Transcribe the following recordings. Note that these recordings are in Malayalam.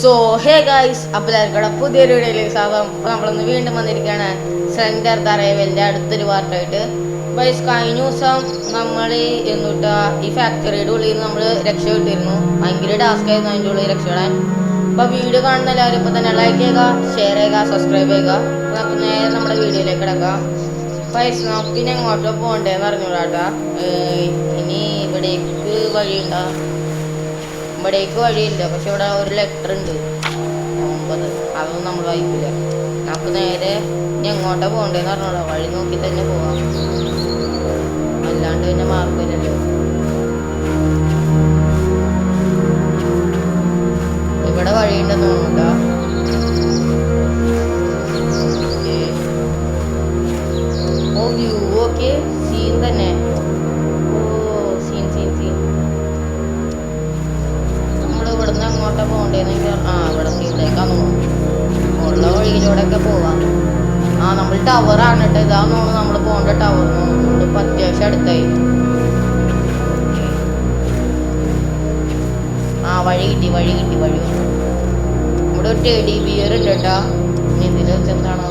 സോ ഹേ ഗൈസ്, അപ്പോൾ എല്ലാവർക്കും പുതിയൊരു വീഡിയോയിലേക്ക് സ്വാഗതം. അപ്പോൾ നമ്മളിന്ന് വീണ്ടും വന്നിരിക്കുകയാണ് സ്ലെൻഡർ തറയവലിൻ്റെ അടുത്തൊരു പാർട്ടായിട്ട്. ഗൈസ്, കഴിഞ്ഞ ദിവസം നമ്മൾ എന്നിട്ട് ഈ ഫാക്ടറിയുടെ ഉള്ളിൽ നിന്ന് നമ്മൾ രക്ഷപ്പെട്ടിരുന്നു. ഭയങ്കര ടാസ്ക് ആയിരുന്നു അതിൻ്റെ ഉള്ളിൽ രക്ഷപ്പെടാൻ. അപ്പോൾ വീഡിയോ കാണുന്ന എല്ലാവരും ഇപ്പോൾ തന്നെ ലൈക്ക് ചെയ്യുക, ഷെയർ ചെയ്യുക, സബ്സ്ക്രൈബ് ചെയ്യുക. അപ്പോൾ നമുക്ക് നേരെ നമ്മുടെ വീഡിയോയിലേക്ക് കിടക്കാം. ഗൈസ്, നമുക്ക് ഇനി എങ്ങോട്ടോ പോകണ്ടേന്ന് അറിഞ്ഞൂടാട്ടാ. ഇനി ഇവിടേക്ക് വഴിയുണ്ടോ? ഇവിടേക്ക് വഴിയില്ല, പക്ഷെ ഇവിടെ ഒരു ലെറ്റർ ഉണ്ട് 9. അതൊന്നും നമ്മൾ വായിക്കില്ല. നമുക്ക് നേരെ ഇനി എങ്ങോട്ടാ പോകണ്ടേന്ന് പറഞ്ഞോളാം. വഴി നോക്കി തന്നെ പോവാം, അല്ലാണ്ട് പിന്നെ മാർഗമില്ലല്ലോ. ഇവിടെ വഴിയുണ്ടെന്ന് തോന്നുന്നുണ്ടാ. ഓ വ്യൂ ഓക്കെ, സീൻ തന്നെ. ഇവിടുന്ന് അങ്ങോട്ടാ പോകണ്ടേന്ന് ഇവിടെ സീറ്റിലേക്കാന്ന് തോന്നുന്നു. ഉള്ള വഴിയിലൂടെയൊക്കെ പോവാം. നമ്മൾ ടവറാണ് കേട്ടോ. ഇതാന്ന് തോന്നുന്നു നമ്മൾ പോകേണ്ട ടവർ. ഇപ്പം അത്യാവശ്യം അടുത്തായി. വഴി കിട്ടി. ഇവിടെ ഒരു ടെഡി ബിയർ ഉണ്ട് കേട്ടോ. ഇനി ഇതിൽ വെച്ച് എന്താണോ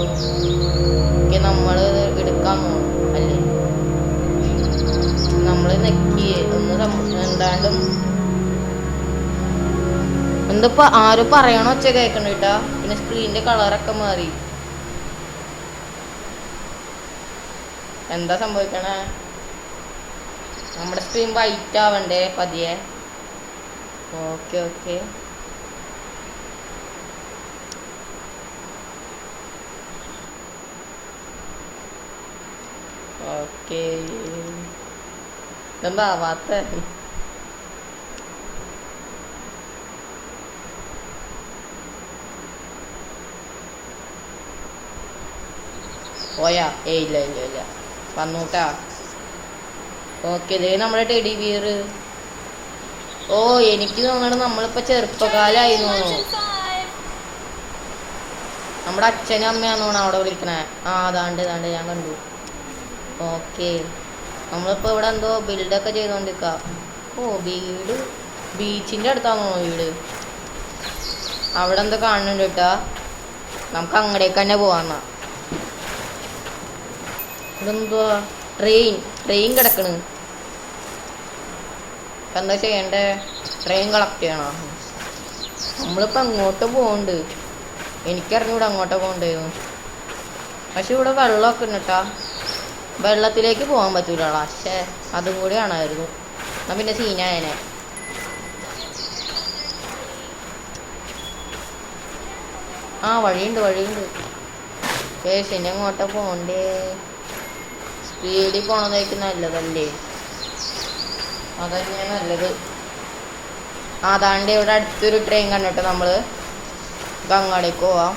നമ്മൾ എടുക്കാൻ തോന്നുന്നു അല്ലേ. നമ്മൾ നെക്കി എന്താണ്ടും എന്തപ്പോ ആരും പറയണോ ഒച്ച കേൾക്കണ കേട്ടാ. പിന്നെ സ്ക്രീനിന്റെ കളറൊക്കെ മാറി. എന്താ സംഭവിക്കണേ? നമ്മുടെ സ്ക്രീൻ വൈറ്റ് ആവണ്ടേ പതിയെ. ഓക്കെ ഇതെന്താ ആവാത്ത? പോയാ? ഇല്ല വന്നൂട്ടാ. ഓക്കെ, ഇതേ നമ്മുടെ ടെഡി ബിയർ. ഓ, എനിക്ക് തോന്നണ നമ്മളിപ്പോ ചെറുപ്പകാലായി തോന്നുന്നു. നമ്മുടെ അച്ഛനും അമ്മയാന്ന് തോന്നണം അവിടെ വിളിക്കണേ. അതാണ്ട് ഞാൻ കണ്ടു. ഓക്കെ, നമ്മളിപ്പോ ഇവിടെ എന്തോ ബിൽഡൊക്കെ ചെയ്തോണ്ടിരിക്ക. വീട് ബീച്ചിന്റെ അടുത്താന്ന് തോന്നുന്നു വീട്. അവിടെ എന്തോ കാണുന്നുണ്ട് കേട്ടാ. നമുക്ക് അങ്ങടേക്ക് തന്നെ പോവാന്നാ. ഇതെന്തുവാ? ട്രെയിൻ കിടക്കണ്. എന്താ ചെയ്യണ്ടേ? ട്രെയിൻ കളക്ട് ചെയ്യണോ? നമ്മളിപ്പോൾ അങ്ങോട്ട് പോകണ്ട്. എനിക്കറിഞ്ഞൂടെ അങ്ങോട്ട് പോകണ്ടേന്ന്. പക്ഷെ ഇവിടെ വെള്ളമൊക്കെ ഉണ്ട് കേട്ടാ. വെള്ളത്തിലേക്ക് പോകാൻ പറ്റൂല. പക്ഷേ അതും കൂടി കാണാമായിരുന്നു. എന്നാ പിന്നെ സീനായനെ. വഴിയുണ്ട്. ഇനി അങ്ങോട്ടാ പോകണ്ടേ? സ്പീഡിൽ പോണതായിരിക്കും നല്ലതല്ലേ? അതന്നെ നല്ലത്. അതാണ്ട് ഇവിടെ അടുത്തൊരു ട്രെയിൻ കണ്ടിട്ട് നമ്മള് അങ്ങാടേക്ക് പോവാം.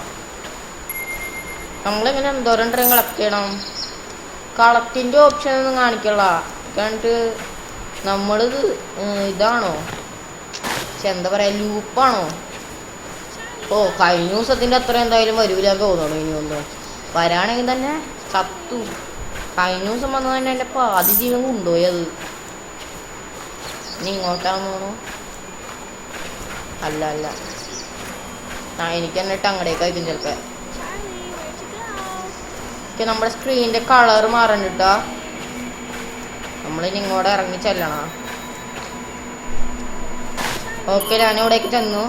നമ്മളിങ്ങനെ എന്തോരം ട്രെയിൻ കളക്ട് ചെയ്യണം? കളക്റ്റിൻ്റെ ഓപ്ഷൻ ഒന്നും കാണിക്കല്ല. കണ്ടിട്ട് നമ്മളിത് ഇതാണോ എന്താ പറയാ, ലൂപ്പാണോ? കഴിഞ്ഞ ദിവസത്തിൻ്റെ അത്ര എന്തായാലും വരൂലെന്ന് തോന്നണു. ഇനിയൊന്നും വരാണെങ്കിൽ തന്നെ ചത്തു. കഴിഞ്ഞ ദിവസം വന്നത് തന്നെ എൻ്റെ പാതി ജീവൻ കൊണ്ടുപോയത്. ഇനി ഇങ്ങോട്ടാന്ന് തോന്നുന്നു. അല്ല എനിക്ക് എന്നിട്ട് അങ്ങടേക്കായിരിക്കും ചിലപ്പോൾ. നമ്മുടെ സ്ക്രീനിൻ്റെ കളർ മാറണ്ടിട്ടാ. നമ്മളിനി ഇങ്ങോട്ട് ഇറങ്ങി ചെല്ലണം. ഓക്കെ, ഞാനിവിടേക്ക് ചെന്നു.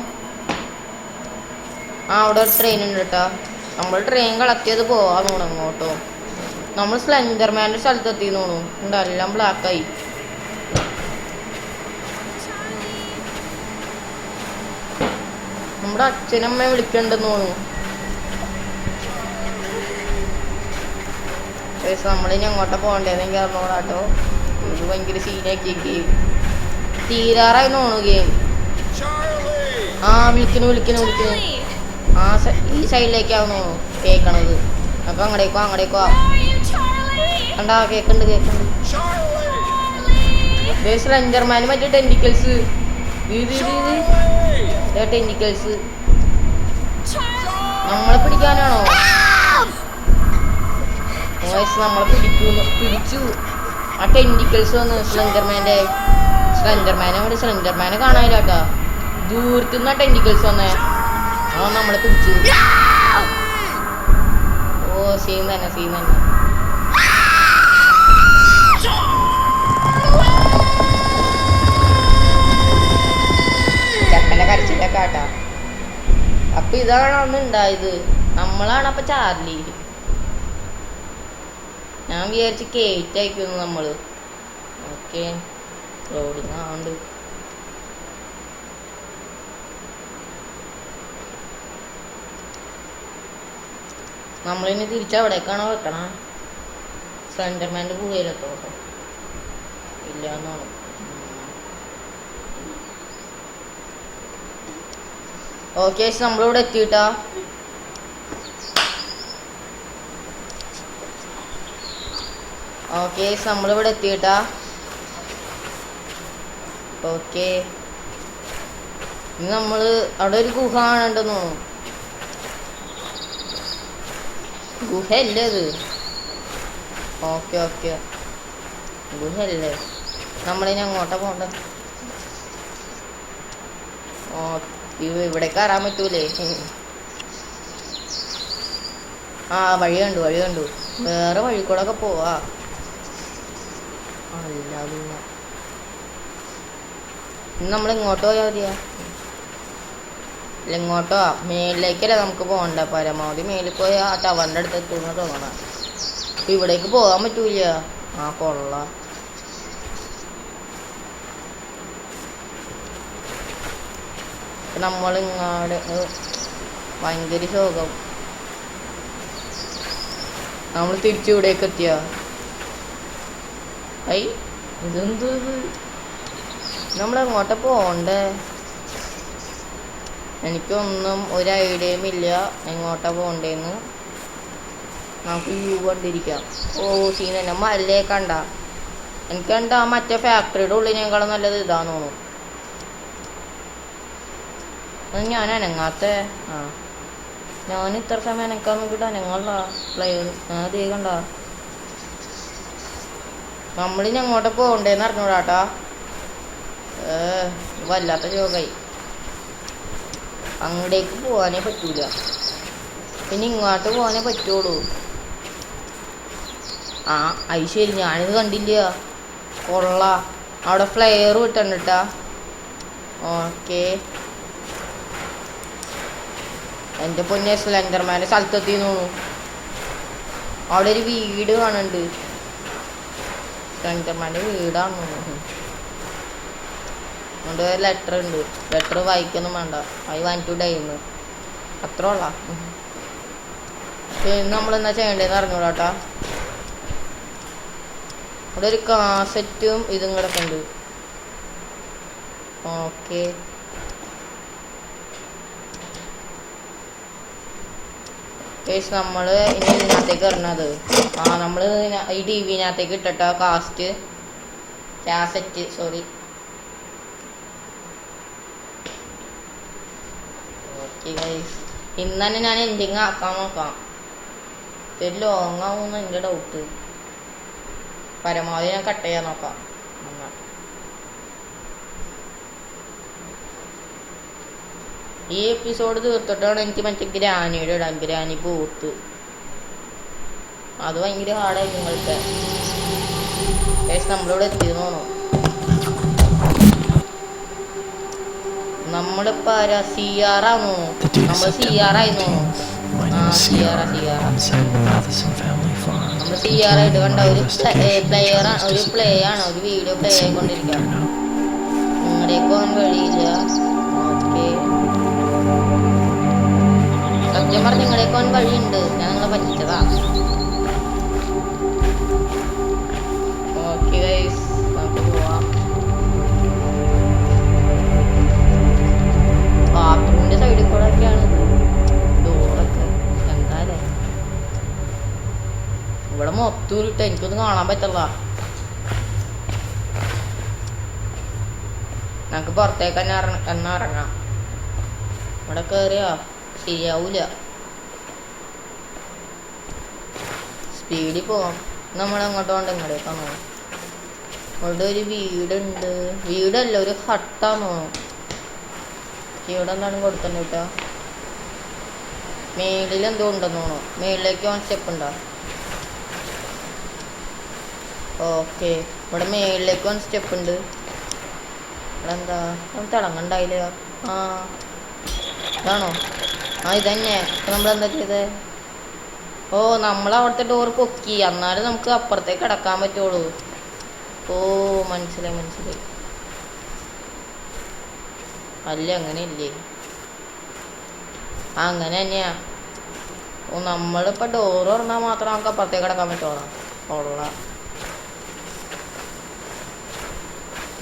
അവിടെ ഒരു ട്രെയിൻ ഉണ്ട് കേട്ടോ. നമ്മൾ ട്രെയിൻ കളക്ട് ചെയ്ത് പോവാൻ തോന്നുന്നു അങ്ങോട്ടോ. നമ്മൾ സ്ലെൻഡർമാൻ്റെ സ്ഥലത്തെത്തി തോന്നുന്നു. എല്ലാം ബ്ലാക്കായി. നമ്മുടെ അച്ഛനമ്മയെ വിളിക്കണ്ടെന്ന് തോന്നുന്നു. നമ്മളിനി അങ്ങോട്ടാ പോകണ്ടേന്നെങ്കിൽ അറിഞ്ഞോളാട്ടോ. ഇത് ഭയങ്കര സീനാക്കി ഗെയിം. തീരാറായി തോന്നുന്നു ഗെയിം. വിളിക്കുന്നു. ഈ സൈഡിലേക്കാവുന്നു കേൾക്കണത്. അപ്പൊ അങ്ങടേക്കോ കണ്ടാ കേക്കുണ്ട്. സ്ലെൻഡർമാന് മറ്റേ ടെൻറ്റിക്കിൾസ്. ടെൻറ്റിക്കിൾസ് നമ്മളെ പിടിക്കാനാണോ? നമ്മളെ പിടിച്ചു. ആ ടെൻറ്റിക്കിൾസ് വന്ന് സ്ലെൻഡർമാനെ കാണാനില്ല കേട്ടോ. ദൂരത്തുനിന്നാ ടെൻറ്റിക്കിൾസ് വന്നേ. ആ നമ്മളെ പിടിച്ചു. ഓ സീൻ തന്നെ ചെക്കൻ്റെ കരച്ചിലൊക്കെ ആട്ടാ. അപ്പൊ ഇതാണ് അന്ന് ഉണ്ടായത്. നമ്മളാണ് അപ്പൊ ചാർലി. ഞാൻ വിചാരിച്ച് കേറ്റ് അയക്കുന്നു നമ്മള്. ഓക്കെ റോഡിങ് ആണ്ട്. നമ്മളിനി തിരിച്ചവിടേക്കാണോ വെക്കണം? സ്ലെൻഡർമാൻ്റെ ഗുഹയിലെത്തോട്ടെ ഇല്ല എന്നാണ്. ഓക്കെ നമ്മളിവിടെ എത്തിയിട്ടാ. ഓക്കെ നമ്മളിവിടെ എത്തിയിട്ടാ. ഓക്കെ ഇനി നമ്മള് അവിടെ ഒരു ഗുഹ കാണണ്ടെന്ന് തോന്നുന്നു. ഗുഹയല്ലേ അത്? ഓക്കെ ഗുഹയല്ലേ? നമ്മളിനി അങ്ങോട്ടാ പോണ്ട. ഓ ഇവിടെ കയറാൻ പറ്റൂലേ? ആ വഴി കണ്ടു വേറെ വഴി കൂടെ ഒക്കെ പോവാ. അല്ല നമ്മൾ ഇങ്ങോട്ട് പോയാൽ മതിയാ. ഇങ്ങോട്ടോ മേലിലേക്കല്ലേ നമുക്ക് പോകണ്ട. പരമാവധി മേലിൽ പോയി ആ ടവറിൻ്റെ അടുത്ത് എത്തുന്ന തോന്നണം. ഇവിടേക്ക് പോകാൻ പറ്റൂല. ആ കൊള്ള നമ്മളിങ്ങാട് ഭയങ്കര ശോകം. നമ്മൾ തിരിച്ചിവിടേക്ക് എത്തിയ ഇതെന്ത് നമ്മളെങ്ങോട്ടാ പോണ്ടേ? എനിക്കൊന്നും ഒരു ഐഡിയയും ഇല്ല എങ്ങോട്ടാ പോണ്ടേന്ന്. നമുക്ക് വ്യൂ കണ്ടിരിക്കാം. ഓ സീൻ തന്നെ മല്ലേ കണ്ട. എനിക്ക് കണ്ട ആ മറ്റേ ഫാക്ടറിയുടെ ഉള്ളിനേക്കാളും നല്ലത് ഇതാന്ന് തോന്നുന്നു. ഞാൻ അനങ്ങാത്ത ഞാൻ ഇത്ര സമയം അനക്കാൻ നോക്കിയിട്ട് അനങ്ങല്ല പ്ലെയർ. അതേ കണ്ട നമ്മളിനി അങ്ങോട്ട് പോകണ്ടേന്ന് അറിഞ്ഞൂടാട്ടാ. വല്ലാത്ത രോഗമായി. അങ്ങോട്ടേക്ക് പോകാനേ പറ്റൂല. പിന്നെ ഇങ്ങോട്ട് പോകാനേ പറ്റുള്ളൂ. അത് ശരി ഞാനിത് കണ്ടില്ല. കൊള്ള അവിടെ ഫ്ലെയർ വിട്ടണ്ടിട്ടാ. ഓക്കെ എൻ്റെ പൊന്നെ സ്ലെൻഡർമാൻ്റെ സ്ഥലത്തെത്തി തോന്നുന്നു. അവിടെ ഒരു വീട് കാണുന്നുണ്ട്. സ്ലെൻഡർമാൻ്റെ വീടാണ് തോന്നുന്നു. അതുകൊണ്ട് ലെറ്റർ ഉണ്ട്. ലെറ്റർ വായിക്കൊന്നും വേണ്ട. ഐ വാണ്ട് ടു ഡൈ എന്ന് അത്ര ഉള്ള. പിന്നെ നമ്മളെന്താ ചെയ്യേണ്ടതെന്ന് അറിഞ്ഞൂടാട്ടാ. അവിടെ ഒരു കാസറ്റും ഇതും കിടക്കുന്നുണ്ട്. ഓക്കെ നമ്മൾ ഇനി ഇതിനകത്തേക്ക് ഇറങ്ങുന്നത്. നമ്മൾ ഈ ടി വിനകത്തേക്ക് ഇട്ടിട്ടാ കാസറ്റ് സോറി. ഓക്കെ ഗൈസ് ഇന്ന് തന്നെ ഞാൻ എൻഡിങ് ആക്കാൻ നോക്കാം. ഇത് ലോങ് ആവുമെന്ന് എൻ്റെ ഡൗട്ട്. പരമാവധി ഞാൻ കട്ട് ചെയ്യാൻ നോക്കാം. ഈ എപ്പിസോഡ് തീർത്തിട്ടാണ് എനിക്ക് മറ്റേ ഗ്രാനിയുടെ ഇടാൻ. ഗ്രാനി ബോത്ത് അത് ഭയങ്കര ഹാർഡായി നിങ്ങൾക്ക്. നമ്മളിവിടെ എത്തിയെന്ന് തോന്നുന്നു. നമ്മളിപ്പോ ആരാ? സിയാറാണോ? നമ്മൾ സിയാറായിരുന്നു. നമ്മൾ സിയാറായിട്ട് കണ്ട ഒരു പ്ലേ ആണ്. ഒരു വീഡിയോ പ്ലേ ആയിക്കൊണ്ടിരിക്കാം. നിങ്ങളുടെയൊക്കെ പോകാൻ വഴിയില്ല. ഓക്കെ സത്യം പറഞ്ഞ നിങ്ങളേക്ക് പോകാൻ വഴിയുണ്ട്. ഞാൻ നിങ്ങളെ പറ്റിച്ചതാ. ഓക്കെ ഗൈസ് നമുക്ക് പോവാം. ബാത്റൂമിന്റെ സൈഡിൽ കൂടെ ഒക്കെയാണ് ഡോറൊക്കെ. എന്തായാലേ ഇവിടെ മൊത്തം ഇട്ട് എനിക്കൊന്നും കാണാൻ പറ്റില്ല. നമുക്ക് പുറത്തേക്ക് തന്നെ ഇറങ്ങാം. ഇവിടെ കയറിയാ ശരിയാവൂല. സ്പീഡിൽ പോവാം. നമ്മളെങ്ങോട്ട് പോകണ്ട? ഇങ്ങോട്ടേക്കാണോ? ഇവിടെ ഒരു വീടുണ്ട്. വീടല്ല ഒരു ഹട്ടാന്ന് തോന്നുന്നു. ഇവിടെ എന്താണ് കൊടുത്തന്നെ കേട്ടോ. മേളിൽ എന്തോ ഉണ്ടെന്ന് തോന്നുന്നു. മേളിലേക്ക് ഓൺ സ്റ്റെപ്പ് ഉണ്ടോ? ഓക്കെ, ഇവിടെ മേളിലേക്ക് ഓൺ സ്റ്റെപ്പ് ഉണ്ട്. ഇവിടെ എന്താ തിളങ്ങണ്ടായില്ല? ആ ഇതാണോ? ആ ഇതന്നെ. നമ്മളെന്താ ചെയ്തേ? ഓ, നമ്മൾ അവിടുത്തെ ഡോർ പൊക്കി, എന്നാലും നമുക്ക് അപ്പുറത്തേക്ക് കിടക്കാൻ പറ്റുള്ളൂ. ഓ, മനസ്സിലായി മനസ്സിലായി. അല്ല, അങ്ങനെ ഇല്ലേ? അങ്ങനെ തന്നെയാ. ഓ, നമ്മളിപ്പോൾ ഡോർ തുറന്നാൽ മാത്രം നമുക്ക് അപ്പുറത്തേക്ക് കിടക്കാൻ പറ്റുള്ളൂ. ഉള്ള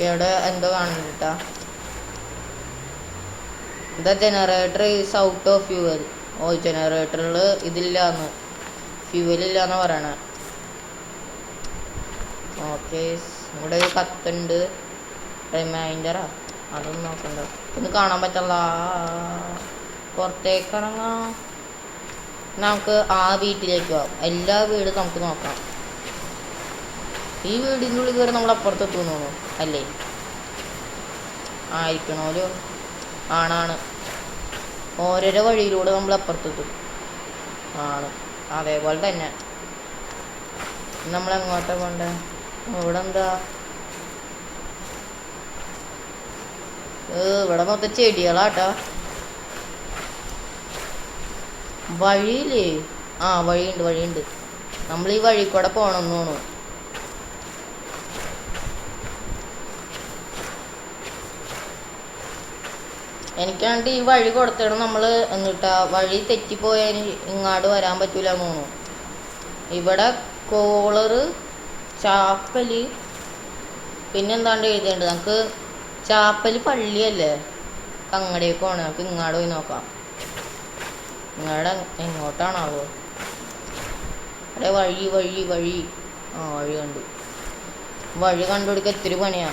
ഇവിടെ എന്തോ കാണുന്നുണ്ടാ? The generator is out of fuel. ഓ, ജനറേറ്ററിൽ ഇതില്ലാന്ന്, ഫ്യൂവലില്ലാന്ന് പറയണേ. ഓക്കെ, ഇവിടെ ഒരു കത്തുണ്ട്. റിമൈൻഡറാ, അതൊന്നും നോക്കണ്ട. ഒന്ന് കാണാൻ പറ്റല്ല. പുറത്തേക്ക് ഇറങ്ങാം. നമുക്ക് ആ വീട്ടിലേക്ക് പോവാം. എല്ലാ വീടും നമുക്ക് നോക്കാം. ഈ വീടിൻ്റെ ഉള്ളിൽ കയറി നമ്മൾ അപ്പുറത്തെത്തുന്നു അല്ലേ? ആയിരിക്കണോലോ. ആണാണ്. ഓരോരോ വഴിയിലൂടെ നമ്മൾ അപ്പുറത്തെത്തും. ആണ്, അതേപോലെ തന്നെ. നമ്മൾ എങ്ങോട്ടാ പോണ്ടേ? ഇവിടെ എന്താ? ഇവിടെ മൊത്തം ചെടികളാട്ടോ. വഴിയില്ലേ? ആ, വഴിയുണ്ട് വഴിയുണ്ട്. നമ്മൾ ഈ വഴി കൂടെ പോകണമെന്ന് തോന്നുന്നു. എനിക്കാണ്ട് ഈ വഴി കൊടുത്തിടണം നമ്മൾ. എന്നിട്ടാ വഴി തെറ്റിപ്പോയാൽ ഇങ്ങോട്ട് വരാൻ പറ്റൂല എന്ന് തോന്നുന്നു. ഇവിടെ കോളറ്, ചാപ്പല്, പിന്നെന്താണ്ട് എഴുതേണ്ടത്. നമുക്ക് ചാപ്പല് പള്ളിയല്ലേ, അങ്ങടേക്ക് പോകണം. നമുക്ക് ഇങ്ങോട്ട് പോയി നോക്കാം. ഇങ്ങോട്ട് എങ്ങോട്ടാണാവോ? അവിടെ വഴി വഴി വഴി. ആ, വഴി കണ്ടു. വഴി കണ്ടുപിടിക്കാൻ ഇത്തിരി പണിയാ.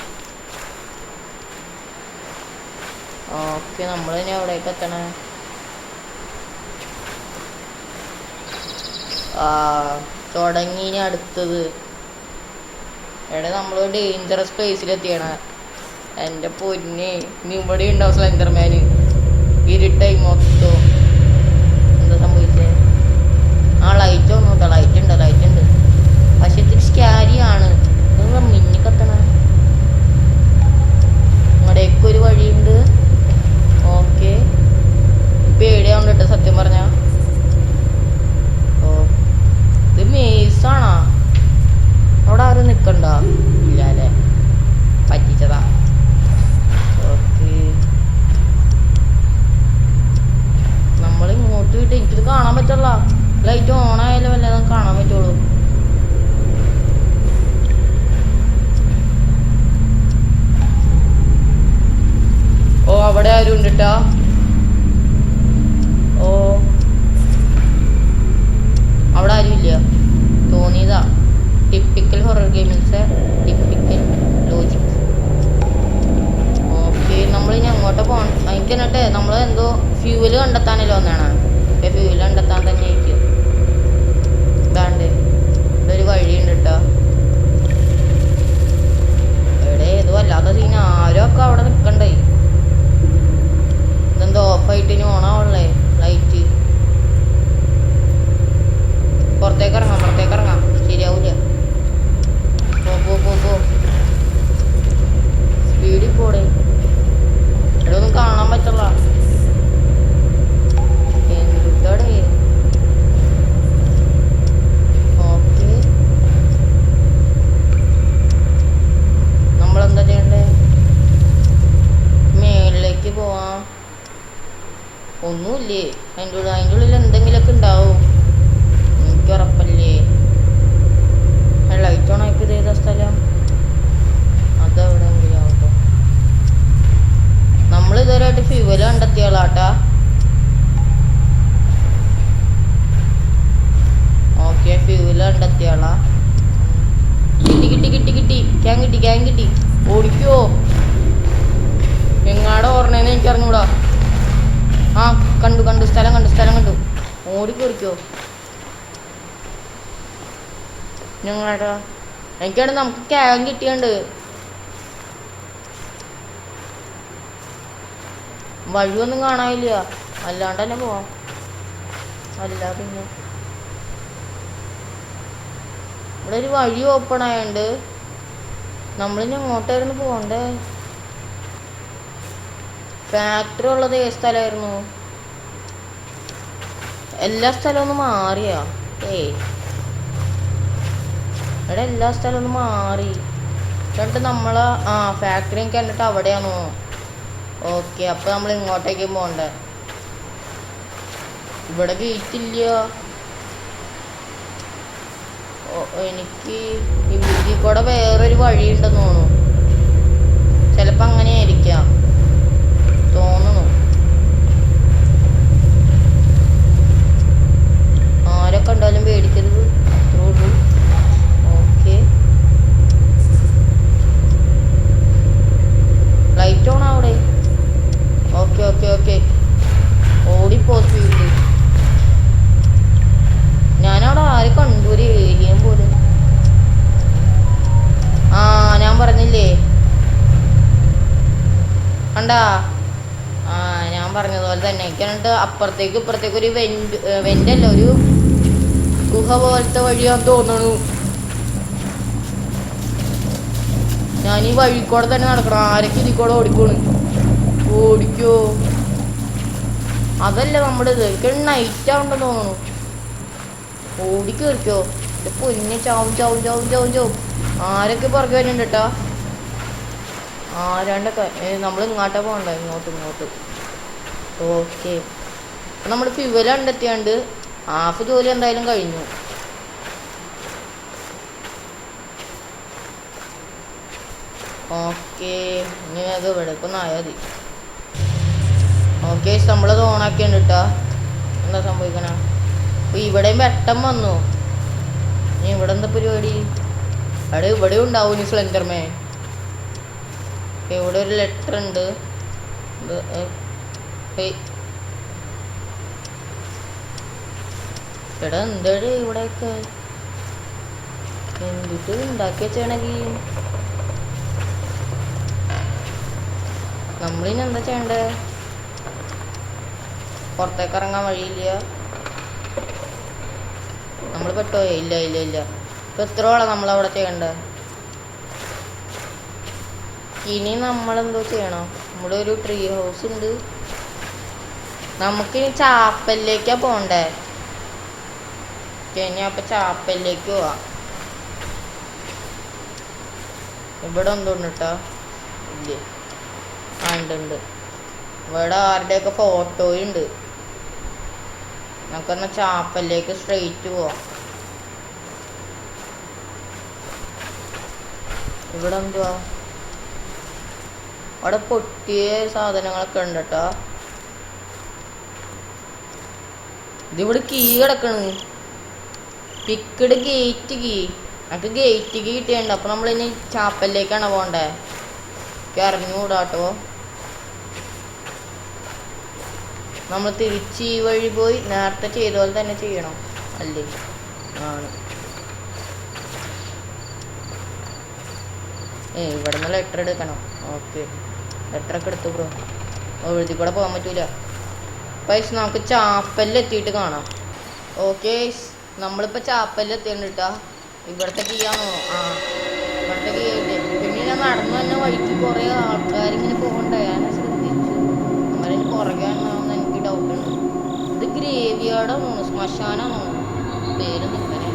ഓക്കെ, നമ്മളിനി എവിടേക്ക് എത്തണേ? ആ, തുടങ്ങി. ഇനി അടുത്തത് എവിടെ? നമ്മൾ ഡേഞ്ചറസ് പ്ലേസിലെത്തിയാണ്. എൻ്റെ പൊന്നെ, ഇനി ഇവിടെ ഉണ്ടാവും സ്ലെൻഡർമാന്. ഇരുട്ടായി മൊത്തം. എന്താ സംഭവിച്ചേ? ആ, ലൈറ്റ് ഒന്നും കേട്ടോ. ലൈറ്റ് ഉണ്ട്, ലൈറ്റ് ഉണ്ട്. പക്ഷെ ഇത്തിരി സ്കാരിയാണ്. മിന്നി കത്തണ. ഇവിടേക്ക് ഒരു വഴിയുണ്ട്. ഓക്കെ, പേടിയാവുണ്ട് കേട്ടോ സത്യം പറഞ്ഞ. ഓ, ഇത് മേസാണോ? അവിടെ ആരും നിക്കണ്ട? ഇല്ല അല്ലേ, പറ്റിച്ചതാ. ഓക്കെ, നമ്മൾ ഇങ്ങോട്ട് വിട്ട് എനിക്കിത് കാണാൻ പറ്റുള്ള. ലൈറ്റ് ഓൺ ആയാലും വല്ലതും കാണാൻ പറ്റുള്ളൂ. ഓ, അവിടെ ആരും ഉണ്ട് ട്ടാ. ഓ, അവിടെ ആരും ഇല്ല തോന്നിയതാ. Typical horror gamings, typical logic. Okay, നമ്മളിനി അങ്ങോട്ട് പോകണം. എനിക്ക് എന്നിട്ട് നമ്മൾ എന്തോ ഫ്യൂവല് കണ്ടെത്താനല്ലോ ഒന്നാണ്. ഫ്യൂവല് കണ്ടെത്താൻ തന്നെ ആയിരിക്കും. ഇതാണ്ട് ഇവിടെ ഒരു വഴിയുണ്ട് കേട്ടോ. ഇവിടെ ഏതോ അല്ലാത്ത സീൻ. ആരും ഒക്കെ അവിടെ നിൽക്കണ്ടേ. ഇതെന്തോ ഓഫായിട്ട് ഇനി ഓണാവുള്ളേ ലൈറ്റ്. പുറത്തേക്ക് ഇറങ്ങാം, പുറത്തേക്ക് ഇറങ്ങാം. ശരിയാവൂല. പോ സ്പീഡിൽ പോടേ. ഇവിടെ ഒന്നും കാണാൻ പറ്റില്ല. എന്തുട്ടാടേ? ഓക്കെ, നമ്മളെന്താ ചെയ്യണ്ടേ? മേളിലേക്ക് പോവാം. ഒന്നുമില്ലേ അതിൻ്റെ ഉള്ളിൽ എന്തെങ്കിലുമൊക്കെ ഉണ്ടാവും. എനിക്ക് ഉറപ്പല്ലേ. ലൈറ്റ് ഓൺ ആക്കി ചെയ്ത സ്ഥലം അതെവിടെയെങ്കിലും ആവട്ടോ. നമ്മൾ ഇതുവരെയായിട്ട് ഫ്യൂവല് കണ്ടെത്തിയാളാട്ടാ. ഓക്കെ, ഫ്യൂവല് കണ്ടെത്തിയാളാ. കിട്ടി കിട്ടി കിട്ടി കിട്ടി. ക്യാൻ കിട്ടി. ഓടിക്കോ. എങ്ങാടെ ഓർണേന്ന് എനിക്കറിഞ്ഞൂടാ. ആ, കണ്ടു സ്ഥലം കണ്ടു. ഓടിക്കോടിക്കോ. ഞങ്ങളാ എനിക്കാണ്. നമുക്ക് ക്യാൻ കിട്ടിയുണ്ട്. വഴിയൊന്നും കാണാനില്ല, അല്ലാണ്ട് തന്നെ പോവാം. അല്ല പിന്നെ ഇവിടെ ഒരു വഴി ഓപ്പൺ ആയതുകൊണ്ട് നമ്മളിനി എങ്ങോട്ടായിരുന്നു പോകണ്ടേ? ഫാക്ടറി ഉള്ളത് ഏത് സ്ഥലമായിരുന്നു? എല്ലാ സ്ഥലവും ഒന്ന് മാറിയാ? ഇവിടെ എല്ലാ സ്ഥലവും ഒന്ന് മാറി എന്നിട്ട് നമ്മള് ഫാക്ടറി കണ്ടിട്ട് അവിടെയാണോ? ഓക്കെ, അപ്പൊ നമ്മൾ ഇങ്ങോട്ടേക്കും പോണ്ടേ? ഇവിടെ ഗേറ്റ് ഇല്ല. എനിക്ക് ഇതിൽ കൂടെ വേറൊരു വഴി ഉണ്ടെന്ന് തോന്നുന്നു. ചിലപ്പോ അങ്ങനെയായിരിക്കാം തോന്നുന്നു. ആരെ കണ്ടാലും പേടിക്കരുത്, അത്രേ ഉള്ളൂ. ഓക്കെ, ലൈറ്റ് ഓൺ അവിടെ. ഓക്കെ ഓക്കെ ഓക്കെ, ഓടിപ്പോ സ്പീഡിൽ. ഞാനവിടെ ആരെ കണ്ടു, ഒരു ഏരിയയും പോലും. ഞാൻ പറഞ്ഞില്ലേ കണ്ടാ? ഞാൻ പറഞ്ഞതുപോലെ തന്നെ. എനിക്കാണിട്ട് അപ്പുറത്തേക്ക് ഇപ്പുറത്തേക്ക് ഒരു വെന്റല്ല, ഒരു ഗുഹ പോലത്തെ വഴിയാന്ന് തോന്നണു. ഞാൻ ഈ വഴി കൂടെ തന്നെ നടക്കണം. ആരൊക്കെ ഇതിൽ കൂടെ ഓടിക്കോ? അതല്ല നമ്മുടെ ഇത്. എനിക്ക് നൈറ്റ് ആവുണ്ടെന്ന് തോന്നുന്നു. ഓടിക്കേറിക്കോ. പൊന്നെ ചാവും. ആരൊക്കെ പുറകെ വരുന്നുണ്ട് കേട്ടോ. ആരാണ്ടൊക്കെ. നമ്മൾ ഇങ്ങോട്ടാ പോകണ്ട, ഇങ്ങോട്ട്. ഓക്കെ, നമ്മൾ ഫ്യൂവൽ കണ്ടെത്തിയാണ്ട് ഹാഫ് ജോലി എന്തായാലും കഴിഞ്ഞു. ഓക്കെ, ഇനി അത് ഇവിടെ ഇപ്പം നായാൽ മതി. ഓക്കെ, നമ്മളത് ഓണാക്കിയുണ്ട് കേട്ടോ. എന്താ സംഭവിക്കണ? അപ്പൊ ഇവിടെയും വെട്ടം വന്നു. ഇനി ഇവിടെ എന്താ പരിപാടി? ഇവിടെ ഉണ്ടാവും ഇനി സ്ലെൻഡർമാൻ. ഇവിടെ ഒരു ലെറ്റർ ഉണ്ട്. എടാ എന്താടി ഇവിടെയൊക്കെ എന്തിട്ട് ഉണ്ടാക്കി വെച്ചാണെങ്കിൽ നമ്മളിനി എന്താ ചെയ്യണ്ടേ? പുറത്തേക്ക് ഇറങ്ങാൻ വഴിയില്ല. നമ്മൾ പെട്ടോ? ഇല്ല. ഇപ്പൊ എത്രയോളം നമ്മളവിടെ ചെയ്യണ്ടേ? ഇനി നമ്മളെന്തോ ചെയ്യണം? നമ്മുടെ ഒരു ട്രീ ഹൗസ് ഉണ്ട്. നമുക്കിനി ചാപ്പലിലേക്കാ പോണ്ടേ? ഇനി അപ്പൊ ചാപ്പലിലേക്ക് പോവാം. ഇവിടെ എന്തോണ്ട് കേട്ടോ? ഇല്ലേ, ഉണ്ട്. ഇവിടെ ആരുടെയൊക്കെ ഫോട്ടോയുണ്ട്. നമുക്കെന്നാ ചാപ്പലിലേക്ക് സ്ട്രെയിറ്റ് പോവാം. ഇവിടെ എന്തുവാ? അവിടെ പൊട്ടിയ സാധനങ്ങളൊക്കെ ഉണ്ട് കേട്ടോ. ഇതിവിടെ കീ കിടക്കണ്. Picked gate key. നമുക്ക് ഗേറ്റ് കീ കിട്ടിയുണ്ട്. അപ്പൊ നമ്മളിനി ചാപ്പലിലേക്കാണ് പോണ്ടേ? അറിഞ്ഞുകൂടാട്ടോ. നമ്മൾ തിരിച്ച് ഈ വഴി പോയി നേരത്തെ ചെയ്ത പോലെ തന്നെ ചെയ്യണം അല്ലേ? ആണ്. ഇവിടെ നിന്ന് ലെറ്റർ എടുക്കണം. ഓക്കെ, ലെറ്ററൊക്കെ എടുത്തു ബ്രോ. എഴുതി കൂടെ പോകാൻ പറ്റൂല. പൈസ നമുക്ക് ചാപ്പലിലെത്തിയിട്ട് കാണാം. ഓക്കെ, നമ്മളിപ്പോൾ ചാപ്പലിലെത്തിയുണ്ട് കേട്ടോ. ഇവിടുത്തെ കീയാണോ? ഇവിടുത്തെ കീ കിട്ടി. പിന്നെ ഞാൻ നടന്നു തന്നെ വഴിക്ക് കുറേ ആൾക്കാരിങ്ങനെ പോകണ്ടേ? ഞാൻ ശ്രദ്ധിച്ചു. അവരെ പുറകെയാണെന്ന് എനിക്ക് ഡൗട്ടുണ്ട്. ഇത് ഗ്രേവിയാർഡാണോ ശ്മശാനാണോ പേര് നിൽക്കണേ?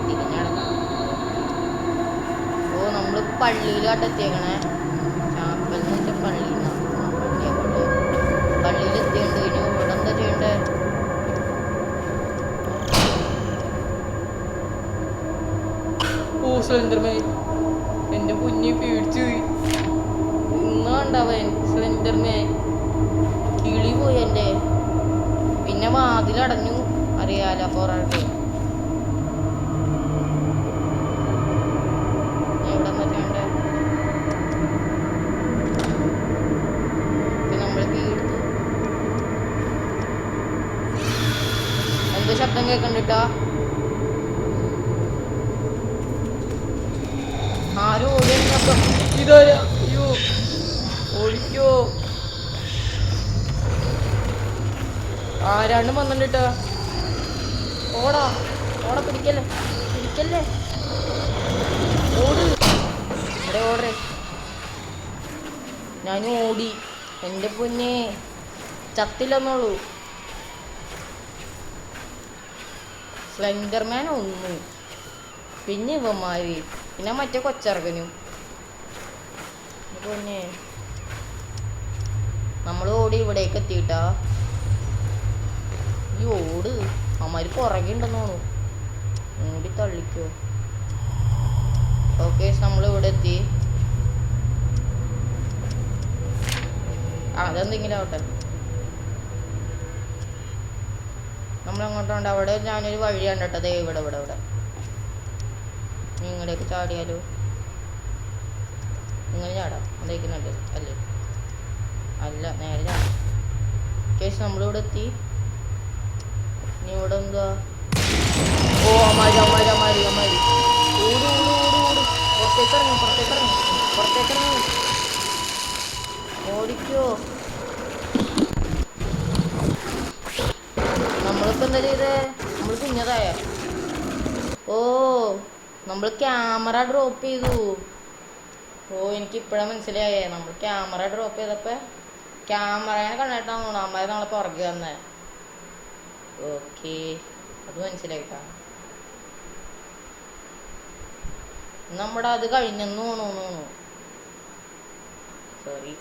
തിരിഞ്ഞടക്കണം. നമ്മൾ പള്ളിയിലാട്ട് എത്തിയേക്കണേ. ചാപ്പലെന്ന് വെച്ചാൽ പള്ളിയിലെത്തിയുണ്ട്. ഇനി ഇവിടെ എന്താ ചെയ്യണ്ടേ? സ്ലെൻഡർമാൻ എന്റെ കുഞ്ഞി പേടിച്ചു പോയി. ഇന്നുണ്ടാവൻ സ്ലെൻഡർമാൻ കിളി പോയി എൻ്റെ. പിന്നെ വാതിലടഞ്ഞു. അറിയാലോ പോറാട്ടെ. എവിടെ എന്താ ചെയ്യണ്ടേ? നമ്മൾ കീഴ്ത്തു. എന്തോ ശബ്ദം കേൾക്കണ്ടിട്ടാ. ആരും ഓടിയപ്പം ഇതാരാ? അയ്യോ, ഓടിക്കോ. ആരാണ്ടും വന്നിട്ടാ. ഓടാ ഓടാ, പിടിക്കല്ലേ പിടിക്കല്ലേ, ഓട് ഇവിടെ ഓടേ. ഞാൻ ഓടി, എൻ്റെ പൊന്നെ ചത്തില്ലെന്നുള്ളൂ. സ്ലെൻഡർമാൻ ഒന്ന്, പിന്നെ ഇവന്മാര്, പിന്നെ മറ്റേ കൊച്ചിറക്കനും. പൊന്നെ നമ്മൾ ഓടി ഇവിടേക്ക് എത്തിയിട്ടാ. ഈ ഓട്, അമ്മമാര് പുറകെ ഉണ്ടെന്ന് തോന്നുന്നു. ഓടി തള്ളിക്കോ. ഓക്കെ, നമ്മൾ ഇവിടെ എത്തി. അതെന്തെങ്കിലും ആവട്ടെ. നമ്മളെങ്ങോട്ടുണ്ട്? അവിടെ ഞാനൊരു വഴി കണ്ടിട്ടതേ ഇവിടെ ഇവിടെ ഇവിടെ. നിങ്ങളുടെയൊക്കെ ചാടിയാലോ? നിങ്ങൾ ചാടാം, അതേക്കുന്നുണ്ട് അല്ലേ? അല്ല, നേരെ ചാടാം. കേസ് നമ്മളിവിടെ എത്തി. ഇനി ഇവിടെ എന്താ? ഓ അമ്മാരി അമ്മാരി അമ്മാരി അമ്മാരി. ഓട് ഓട് ഓട് ഓട്, പുറത്തേക്ക് ഇറങ്ങി പുറത്തേക്ക് ഇറങ്ങി പുറത്തേക്ക് ഇറങ്ങി. ഓടിക്കോ. നമ്മളിപ്പോൾ എന്താ ചെയ്തേ? നമ്മൾ കുഞ്ഞതായ. ഓ, നമ്മൾ ക്യാമറ ഡ്രോപ്പ് ചെയ്തു. ഓ, എനിക്കിപ്പോഴാണ് മനസ്സിലായേ. നമ്മൾ ക്യാമറ ഡ്രോപ്പ് ചെയ്തപ്പോൾ ക്യാമറേനെ കണ്ടിട്ടാണ് തോന്നുന്നു അമ്മ നമ്മളെ പുറകെ വന്നേ. ഓക്കെ, അത് മനസ്സിലായിട്ടാ. നമ്മുടെ അത് കഴിഞ്ഞെന്ന് തോന്നുന്നു. സോറി.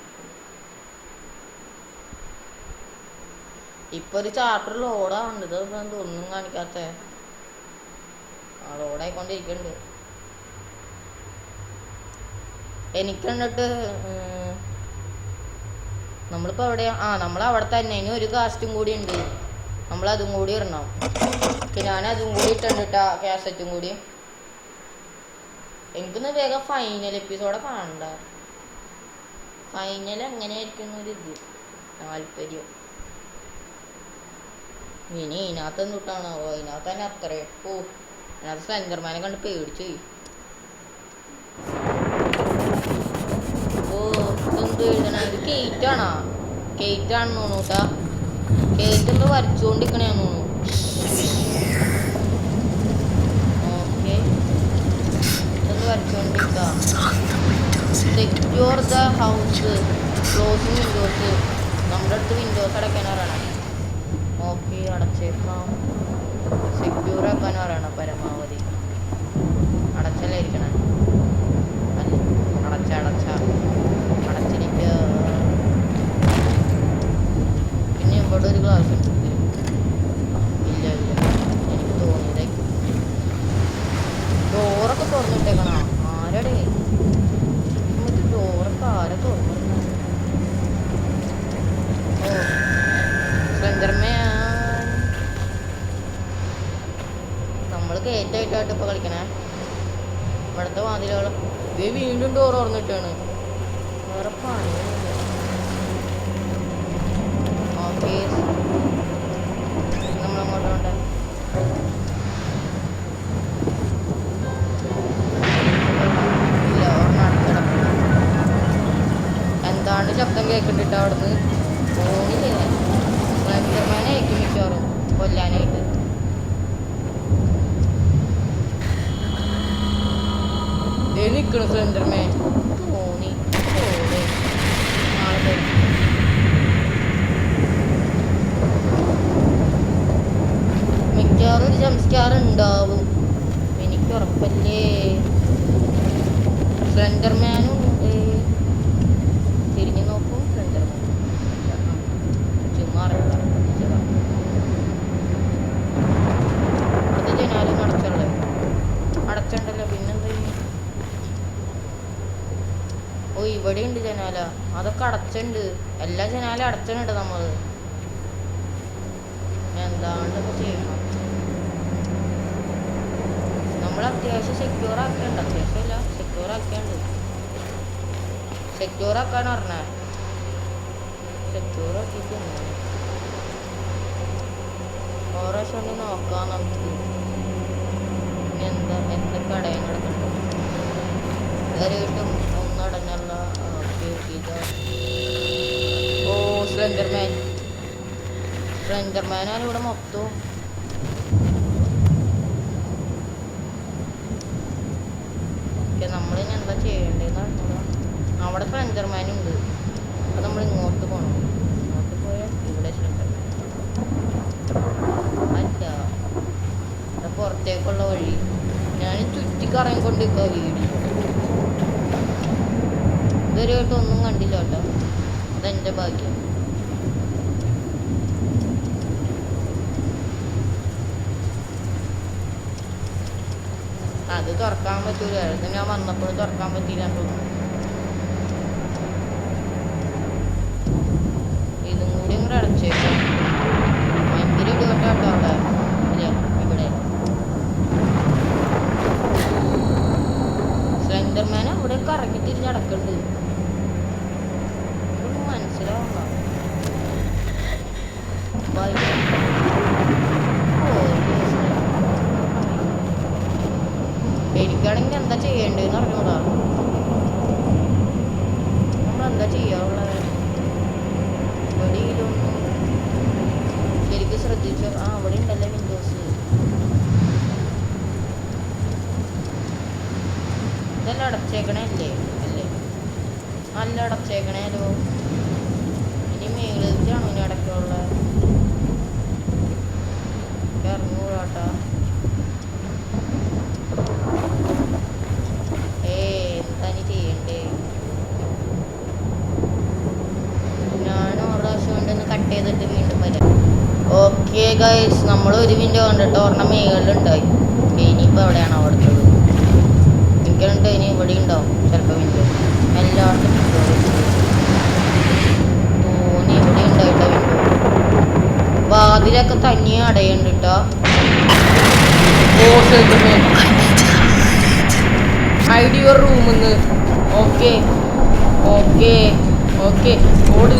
ഇപ്പൊ ഒരു ചാപ്റ്റർ ലോഡാവുണ്ട്. ഇത് ഒന്നും കാണിക്കാത്ത ലോഡായിക്കൊണ്ടിരിക്കുന്നുണ്ട്. എനിക്ക് കണ്ടിട്ട് നമ്മളിപ്പോ എവിടെയാ? നമ്മളവിടെ തന്നെ. ഇനി ഒരു കാസ്റ്റും കൂടി ഉണ്ട്, നമ്മളതും കൂടി ഇടണം. ഞാനതും കൂടി ഇട്ടിട്ടാ, കാസറ്റും കൂടി. എനിക്കൊന്ന് വേഗം ഫൈനൽ എപ്പിസോഡ് കാണണ്ട. ഫൈനൽ എങ്ങനെയായിരിക്കും ഒരിത് താല്പര്യം. ഇനി ഇതിനകത്ത് എന്തുട്ടാണോ? ഇതിനകത്ത് തന്നെ അത്രയും. ഓ, അതിനകത്ത് സ്ലെൻഡർമാനെ കണ്ട് പേടിച്ചു പോയി. ഓ, ഇതെന്ത് എഴുതണ? ഇത് കേറ്റാണോ? കേറ്റാണെന്ന് തോന്നുന്നു കേട്ടാ. കേറ്റ് എന്തോ വരച്ചുകൊണ്ടിരിക്കണേന്ന് തോന്നുന്നു. ഓക്കെ, ഇതെന്ത് വരച്ചുകൊണ്ടിരിക്കാം. Secure the house, closing windows. നമ്മുടെ അടുത്ത് വിൻഡോസ് അടയ്ക്കാൻ പറയണം. ഓക്കെ, അടച്ചേക്കാം. സെക്യൂർ ആക്കാൻ പറയണം പരമാവധി. അടച്ചല്ലേ ഇരിക്കണേ? അടച്ചിരിക്കുക. പിന്നെ ഇവിടെ ഒരു ഗ്ലാസ് ഉണ്ട്. ഇല്ല ഇല്ല, എനിക്ക് തോന്നിയതേ. ഡോറൊക്കെ തുറന്നിട്ടേക്കണ ആരടെ? ഡോറൊക്കെ ആരെ തുറന്നിരുന്ന? ഓ, സ്ലെൻഡർമാൻ. നമ്മൾ കയറ്റായിട്ടായിട്ട് ഇപ്പൊ കളിക്കണേ. ഇവിടുത്തെ വാതിലുകൾ വീണ്ടും ഡോർ തുറന്നിട്ടാണ്. വേറെ പണിയൊന്നുമില്ല. ഓക്കെ, നമ്മളങ്ങോട്ട് വേണ്ട. ഇല്ല, ഒരെണ്ണം അടച്ചിടക്കണം. എന്താണ് ശബ്ദം കേൾക്കണ്ടിട്ട് അവിടുന്ന്? ഫോണില്ലേ? സ്ലെൻഡർമാനെ ആയിരിക്കും മിക്കവാറും കൊല്ലാനായിട്ട്. നിൽക്കണ സ്ലെൻഡർമാൻ. തോന്നി മിക്കവാറും ഒരു ജംസ്കാർ ഉണ്ടാവും, എനിക്ക് ഉറപ്പല്ലേ. സ്ലെൻഡർമാനും ഉണ്ട്. തിരിഞ്ഞു നോക്കും സ്ലെൻഡർമാൻ. ചുമ്മാ അത് ജനാലും അടച്ചണ്ടല്ലോ. പിന്നെന്താ? ഓ, ഇവിടെ ഉണ്ട് ജനാല. അതൊക്കെ അടച്ചുണ്ട്. എല്ലാ ജനാലും അടച്ചിട്ടുണ്ട് നമ്മൾ. എന്താണ്ടൊക്കെ ചെയ്യണം. നമ്മൾ അത്യാവശ്യം സെക്യൂർ ആക്കേണ്ട. അത്യാവശ്യമില്ല, സെക്യൂർ ആക്കേണ്ട. സെക്യൂർ ആക്കാൻ പറഞ്ഞേ. സെക്യൂർ ആക്കിയിട്ട് ഓരോ ശനി നോക്കാം നമുക്ക്. ഇനി എന്തൊക്കെ അടയാൻ കിടക്കണ്ടോ? ഇതുവരെയായിട്ടും ഒന്നും അടഞ്ഞല്ല. ഓ, സ്ലെൻഡർമാനാണ് ഇവിടെ മൊത്തം. അവിടെ സ്ലെൻഡർമാൻ ഉണ്ട്. അപ്പം നമ്മൾ ഇങ്ങോട്ട് പോകണം. ഇങ്ങോട്ട് പോയാൽ ഇവിടെ സ്ലെൻഡർമാൻ അല്ല. അവിടെ പുറത്തേക്കുള്ള വഴി ഞാൻ ചുറ്റിക്കറങ്ങിക്കൊണ്ടിരിക്കുക. വീട് ഇതുവരെയായിട്ട് ഒന്നും കണ്ടില്ല കേട്ടോ. അതെൻ്റെ ഭാഗ്യം. അത് തുറക്കാൻ പറ്റൂല. അത് ഞാൻ വന്നപ്പോൾ തുറക്കാൻ പറ്റില്ല തോന്നുന്നു. ഇതും കൂടി ഇങ്ങോട്ട് അടച്ചേക്കാം. ഭയങ്കര ഇടിവെട്ടാട്ടോ അവിടെ. അല്ലേ ഇവിടെ സ്ലെൻഡർമാൻ അവിടെ കറങ്ങി തിരിഞ്ഞ് നടക്കുന്നുണ്ട്. ഇതൊന്നും മനസ്സിലാവണ്ട. എനിക്കാണെങ്കിൽ എന്താ ചെയ്യേണ്ടതെന്ന് അറിഞ്ഞൂടാ. നമ്മളെന്താ ചെയ്യാറുള്ളത്? വെളിയിലൊന്നും ശരിക്കും ശ്രദ്ധിച്ചോ. അവിടെ ഉണ്ടല്ലോ വിൻഡോസ്. ഇതെല്ലാം അടച്ചേക്കണേ അല്ലേ? നല്ല അടച്ചേക്കണേലോ. ഇനി മേളിലേക്കാണോ ഇനി അടക്കമുള്ള? ഇറങ്ങൂടാട്ടാ. എന്താ ചെയ്യണ്ടേ? ഞാൻ ഒരു പ്രാവശ്യം കൊണ്ടൊന്ന് കട്ട് ചെയ്തിട്ട് വീണ്ടും വരാം. ഓക്കെ ഗൈസ്, നമ്മൾ ഒരു വിൻഡോ കണ്ടിട്ട് ഒരെണ്ണം മേളിലുണ്ടായി. ഇനിയിപ്പോൾ എവിടെയാണ് അവിടുത്തത്? എനിക്കുണ്ട്. ഇനി ഇവിടെ ഉണ്ടാവും ചിലപ്പോൾ വിൻഡോ. എല്ലായിടത്തും വിൻഡോ തോന്നി. ഇവിടെ ഉണ്ടായിട്ടോ വിൻഡോ. വാതിലൊക്കെ തനിയെ അടയുന്നുണ്ട് കേട്ടോ. ഐഡി യുവർ റൂമിന്ന്. Okay okay okay. ഓട്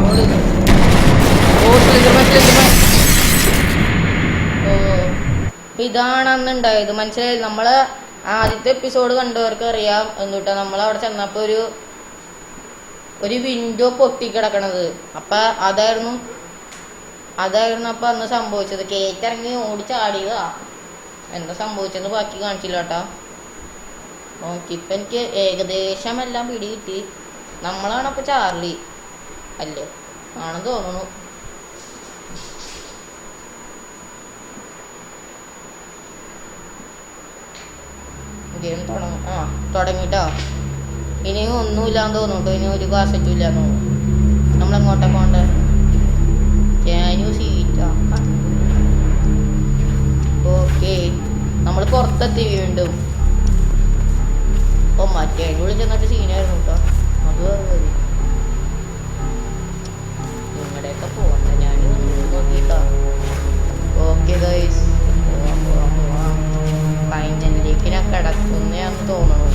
ഓട്. ഇതാണ് അന്ന് ഉണ്ടായത്. മനസ്സിലായി? നമ്മള് ആദ്യത്തെ എപ്പിസോഡ് കണ്ടവർക്ക് അറിയാം എന്നിട്ടാ നമ്മൾ അവിടെ ചെന്നപ്പോ ഒരു വിൻഡോ പൊട്ടിക്കിടക്കണത്. അപ്പൊ അതായിരുന്നു അപ്പൊ അന്ന് സംഭവിച്ചത്. കേറ്റിറങ്ങി ഓടിച്ചാടിയതാ. എന്താ സംഭവിച്ചെന്ന് ബാക്കി കാണിച്ചില്ല കേട്ടോ. ഇപ്പൊ എനിക്ക് ഏകദേശം എല്ലാം പിടി കിട്ടി. നമ്മളാണ് അപ്പൊ ചാർലി അല്ലേ? ആണെന്ന് തോന്നുന്നു. ഗെയിം തുടങ്ങിട്ടോ. ഇനിയും ഒന്നുമില്ലാന്ന് തോന്നുന്നുണ്ടോ? ഇനി ഒരു കാസറ്റും ഇല്ലാന്ന് തോന്നുന്നു. നമ്മളെങ്ങോട്ടാ പോണ്ടേ? ക്യാനു സീറ്റാ. ഓക്കെ, നമ്മൾ പുറത്തെത്തി വീണ്ടും. മറ്റേ അതിൻ്റെ ഉള്ളിൽ ചെന്നിട്ട് സീനായിരുന്നു കേട്ടോ. അത് വേറെ നിങ്ങളുടെയൊക്കെ പോകണ്ട. ഞാൻ നോക്കിട്ടോ. ഓക്കെ ഗൈസ്, ഫൈനലിലേക്ക് ഞാൻ കിടക്കുന്നതാന്ന് തോന്നുന്നു.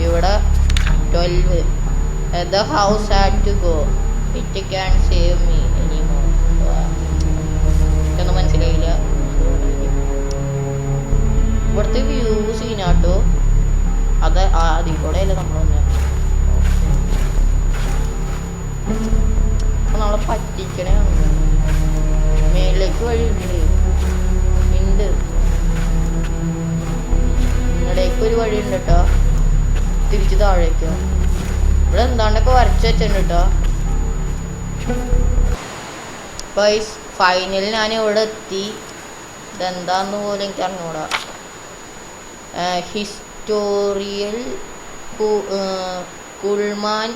ഇവിടെ 12. The house had to go. It can't save me anymore. ഇതൊന്നും മനസ്സിലായില്ല. ഇവിടുത്തെ വ്യൂ സീനാട്ടോ. അത് അതിൽ കൂടെ അല്ലേ നമ്മൾ വന്നെ. അപ്പൊ നമ്മളെ പറ്റിക്കണേ. മേളിലേക്ക് വഴി ഉണ്ട്. ഇങ്ങടേക്ക് ഒരു വഴി ഉണ്ട് കേട്ടോ. തിരിച്ച് താഴേക്കോ. ഇവിടെ എന്താണ്ടൊക്കെ വരച്ച് വെച്ചിട്ടുണ്ട് കേട്ടോ. ഗൈസ്, ഫൈനലിൽ ഞാൻ ഇവിടെ എത്തി. ഇതെന്താന്ന് പോലും എനിക്ക് അറിഞ്ഞൂടാ. ഹിസ്റ്റോറിയൽ കുൾമാൻ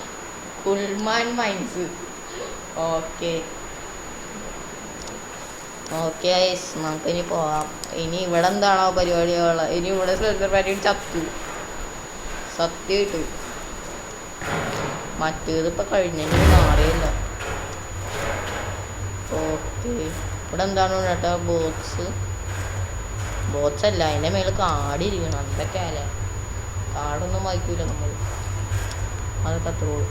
മൈൻസ്. ഓക്കെ ഗൈസ്, നമുക്കിനി പോവാം. ഇനി ഇവിടെ എന്താണോ പരിപാടികൾ? ഇനി ഇവിടെ പരിപാടി ചത്തു സത്യമായിട്ട്. മറ്റേതിപ്പോൾ കഴിഞ്ഞെങ്കിൽ മാറിയില്ല. ഓക്കെ, ഇവിടെ എന്താണ് കേട്ടോ? ബോട്ട്സ് അല്ല, അതിൻ്റെ മേളിൽ കാടിരിക്കണം. എന്തൊക്കെയല്ലേ, കാടൊന്നും വായിക്കൂല നമ്മൾ. അതൊക്കെ അത്രയുള്ളൂ.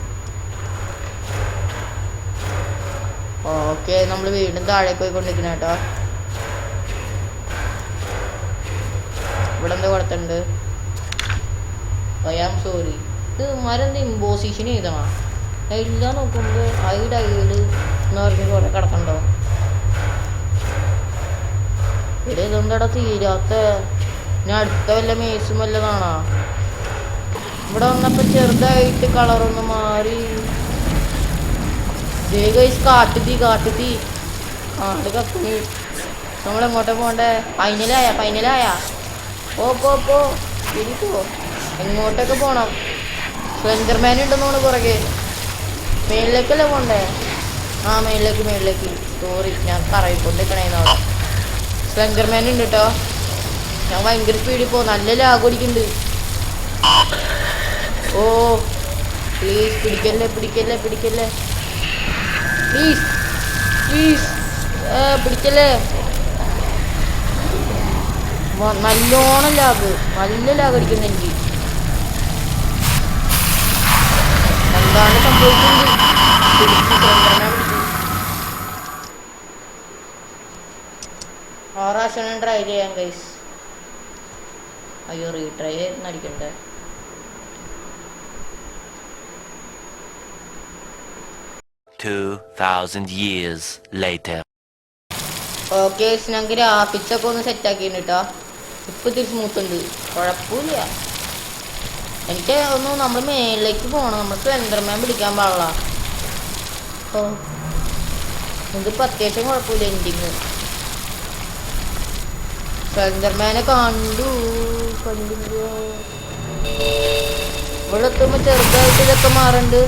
ഓക്കെ, നമ്മൾ വീണ്ടും താഴേക്ക് പോയിക്കൊണ്ടിരിക്കണം കേട്ടോ. ഇവിടെ എന്താ കൊടുത്തുണ്ട്? I am sorry. ഇത് മരെന്ത് ഇമ്പോസിഷൻ ചെയ്തണോ? എല്ലാം നോക്കുമ്പോൾ ഐഡ് എന്ന് പറഞ്ഞ് കുറെ കിടക്കണ്ടോ? ഇവിടെ ഇതെന്താടാ തീരാത്ത? ഞാൻ അടുത്ത വല്ല മേസും വല്ലതാണോ? ഇവിടെ വന്നപ്പോ ചെറുതായിട്ട് കളറൊന്ന് മാറി. കാട്ടുതീ കാട് കപ്പി. നമ്മളെങ്ങോട്ടാ പോണ്ടേ? ഫൈനലായ പോ തിരിക്കോ. എങ്ങോട്ടൊക്കെ പോണം? സ്ലെൻഡർമാൻ ഉണ്ടെന്ന് തോന്നുന്നു പുറകെ. മേളിലേക്കല്ലേ പോണ്ടേ? ആ മേളിലേക്ക്. സോറി, ഞാൻ പറയിക്കൊണ്ടിരിക്കണേന്ന് അവിടെ. സ്ലെൻഡർമാൻ ഉണ്ട് കേട്ടോ. ഞാൻ ഭയങ്കര സ്പീഡിൽ പോകും. നല്ല ലാഗ് ഓടിക്കുന്നുണ്ട്. ഓ പ്ലീസ് പിടിക്കല്ലേ പ്ലീസ് പിടിക്കല്ലേ. നല്ലോണം നല്ല ലാഗ് അടിക്കുന്നു എനിക്ക്. എന്താണ് സംഭവിക്കുന്നത്? പ്രാവശ്യം ട്രൈ ചെയ്യാം ഗൈസ്. അയ്യോ റീട്രൈ അടിക്കണ്ടേ? ഓക്കെ, ഞാൻ ഗ്രാഫിക്സ് ഒക്കെ ഒന്ന് സെറ്റ് ആക്കിയിട്ടുണ്ട് കേട്ടോ. ഇപ്പൊ തിരിച്ച് മൂത്തുണ്ട്, കുഴപ്പമില്ല. എനിക്ക് ഒന്ന് നമ്മൾ മേളിലേക്ക് പോകണം. നമ്മൾ സ്ലെൻഡർമാൻ പിടിക്കാൻ പാടില്ല. ഓ ഇതിപ്പോ അത്യാവശ്യം കുഴപ്പമില്ല. എൻഡിങ് സ്ലെൻഡർമാനെ കണ്ടു. ഇവിടെ എത്തുമ്പോ ചെറുതായിട്ട് ഇതൊക്കെ മാറുന്നുണ്ട്.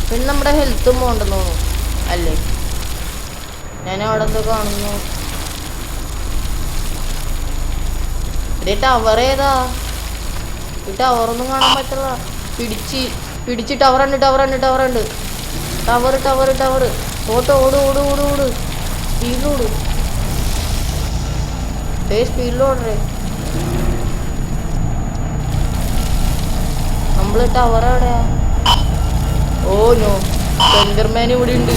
പിന്നെ നമ്മുടെ ഹെൽത്തും പോണ്ടെന്ന് തോന്നുന്നു അല്ലേ? ഞാൻ അവിടെ എന്തോ കാണുന്നു. ടവർ ഏതാ? ഈ ടവറൊന്നും കാണാൻ പറ്റില്ല. പിടിച്ച് ടവറുണ്ട്. ടവർ ഓട് സ്പീഡിലോടേ. നമ്മള് ടവർ എവിടെയാ? ഓ നോ, സ്ലെൻഡർമാൻ ഇവിടെ ഉണ്ട്.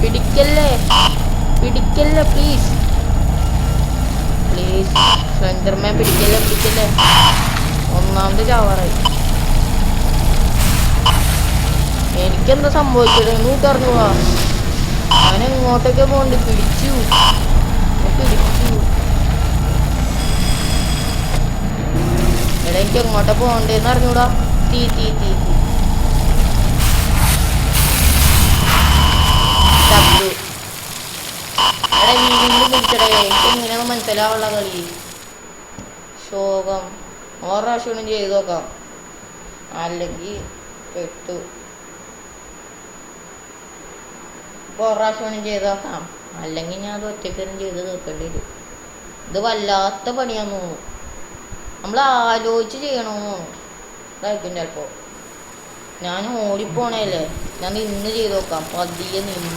പിടിക്കല്ലേ പ്ലീസ്. സ്ലെൻഡർമാൻ പിടിക്കല്ലേ. ഒന്നാമത് ചാവാറായി. എനിക്കെന്താ സംഭവിച്ചത്? ഇങ്ങോട്ട് അറിഞ്ഞു പോവാ. ഞാൻ എങ്ങോട്ടൊക്കെ പോണ്ട്. പിടിച്ചു. എടാ എനിക്ക് എങ്ങോട്ടാ പോണ്ടേന്ന് അറിഞ്ഞൂടാ. തീ ചത്തു. എടാ വീണ്ടും പിടിച്ചടേ. എനിക്ക് എങ്ങനെയാണ് മനസ്സിലാവുള്ള കളി? ശോകം. ഓരോ പ്രാവശ്യം ചെയ്ത് നോക്കാം, അല്ലെങ്കിൽ പെട്ടു. ഓരോ പ്രാവശ്യം ചെയ്ത് നോക്കാം, അല്ലെങ്കിൽ ഞാൻ അത് ഒറ്റയ്ക്കും ചെയ്ത് തീർക്കേണ്ടി വരും. ഇത് വല്ലാത്ത പണിയാന്ന് തോന്നുന്നു. നമ്മൾ ആലോചിച്ച് ചെയ്യണമെന്ന് തോന്നുന്നു. ഇതായിരിക്കും ചിലപ്പോ. ഞാൻ ഓടിപ്പോണേല്ലേ, ഞാൻ നിന്ന് ചെയ്ത് നോക്കാം. പതിയെ നിന്ന്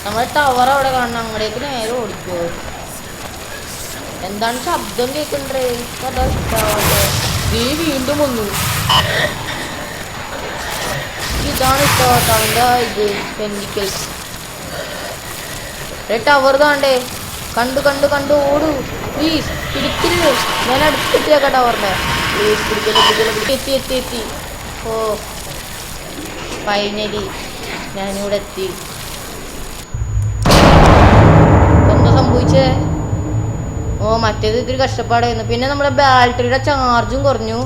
നമ്മുടെ ടവർ അവിടെ കാണണം. അങ്ങടേക്ക് നേരെ ഓടിക്കോ. എന്താണ് ശബ്ദം കേൾക്കണ്ടേ? അതാ ഇഷ്ടാവട്ടെ. നീ വീണ്ടും വന്നു. ഇതാണ് ഇഷ്ടമാട്ടോ അവൻ്റെ ഇത് പെൻഡിക്കൽസ്. ടവർ താണ്ടേ. കണ്ടു ഓടൂ പ്ലീസ്. പിടിക്കില്ലേ? ഞാൻ അടുത്തെത്തിയാക്കാം ടവറിനെ. പ്ലീസ് പിടിക്കല്ലേ. എത്തി. ഓ ഫൈനലി ഞാനിവിടെ എത്തി. എന്താ സംഭവിച്ചേ? ഓ മറ്റേത് ഇത്തിരി കഷ്ടപ്പാടായിരുന്നു. പിന്നെ നമ്മുടെ ബാറ്ററിയുടെ ചാർജും കുറഞ്ഞു.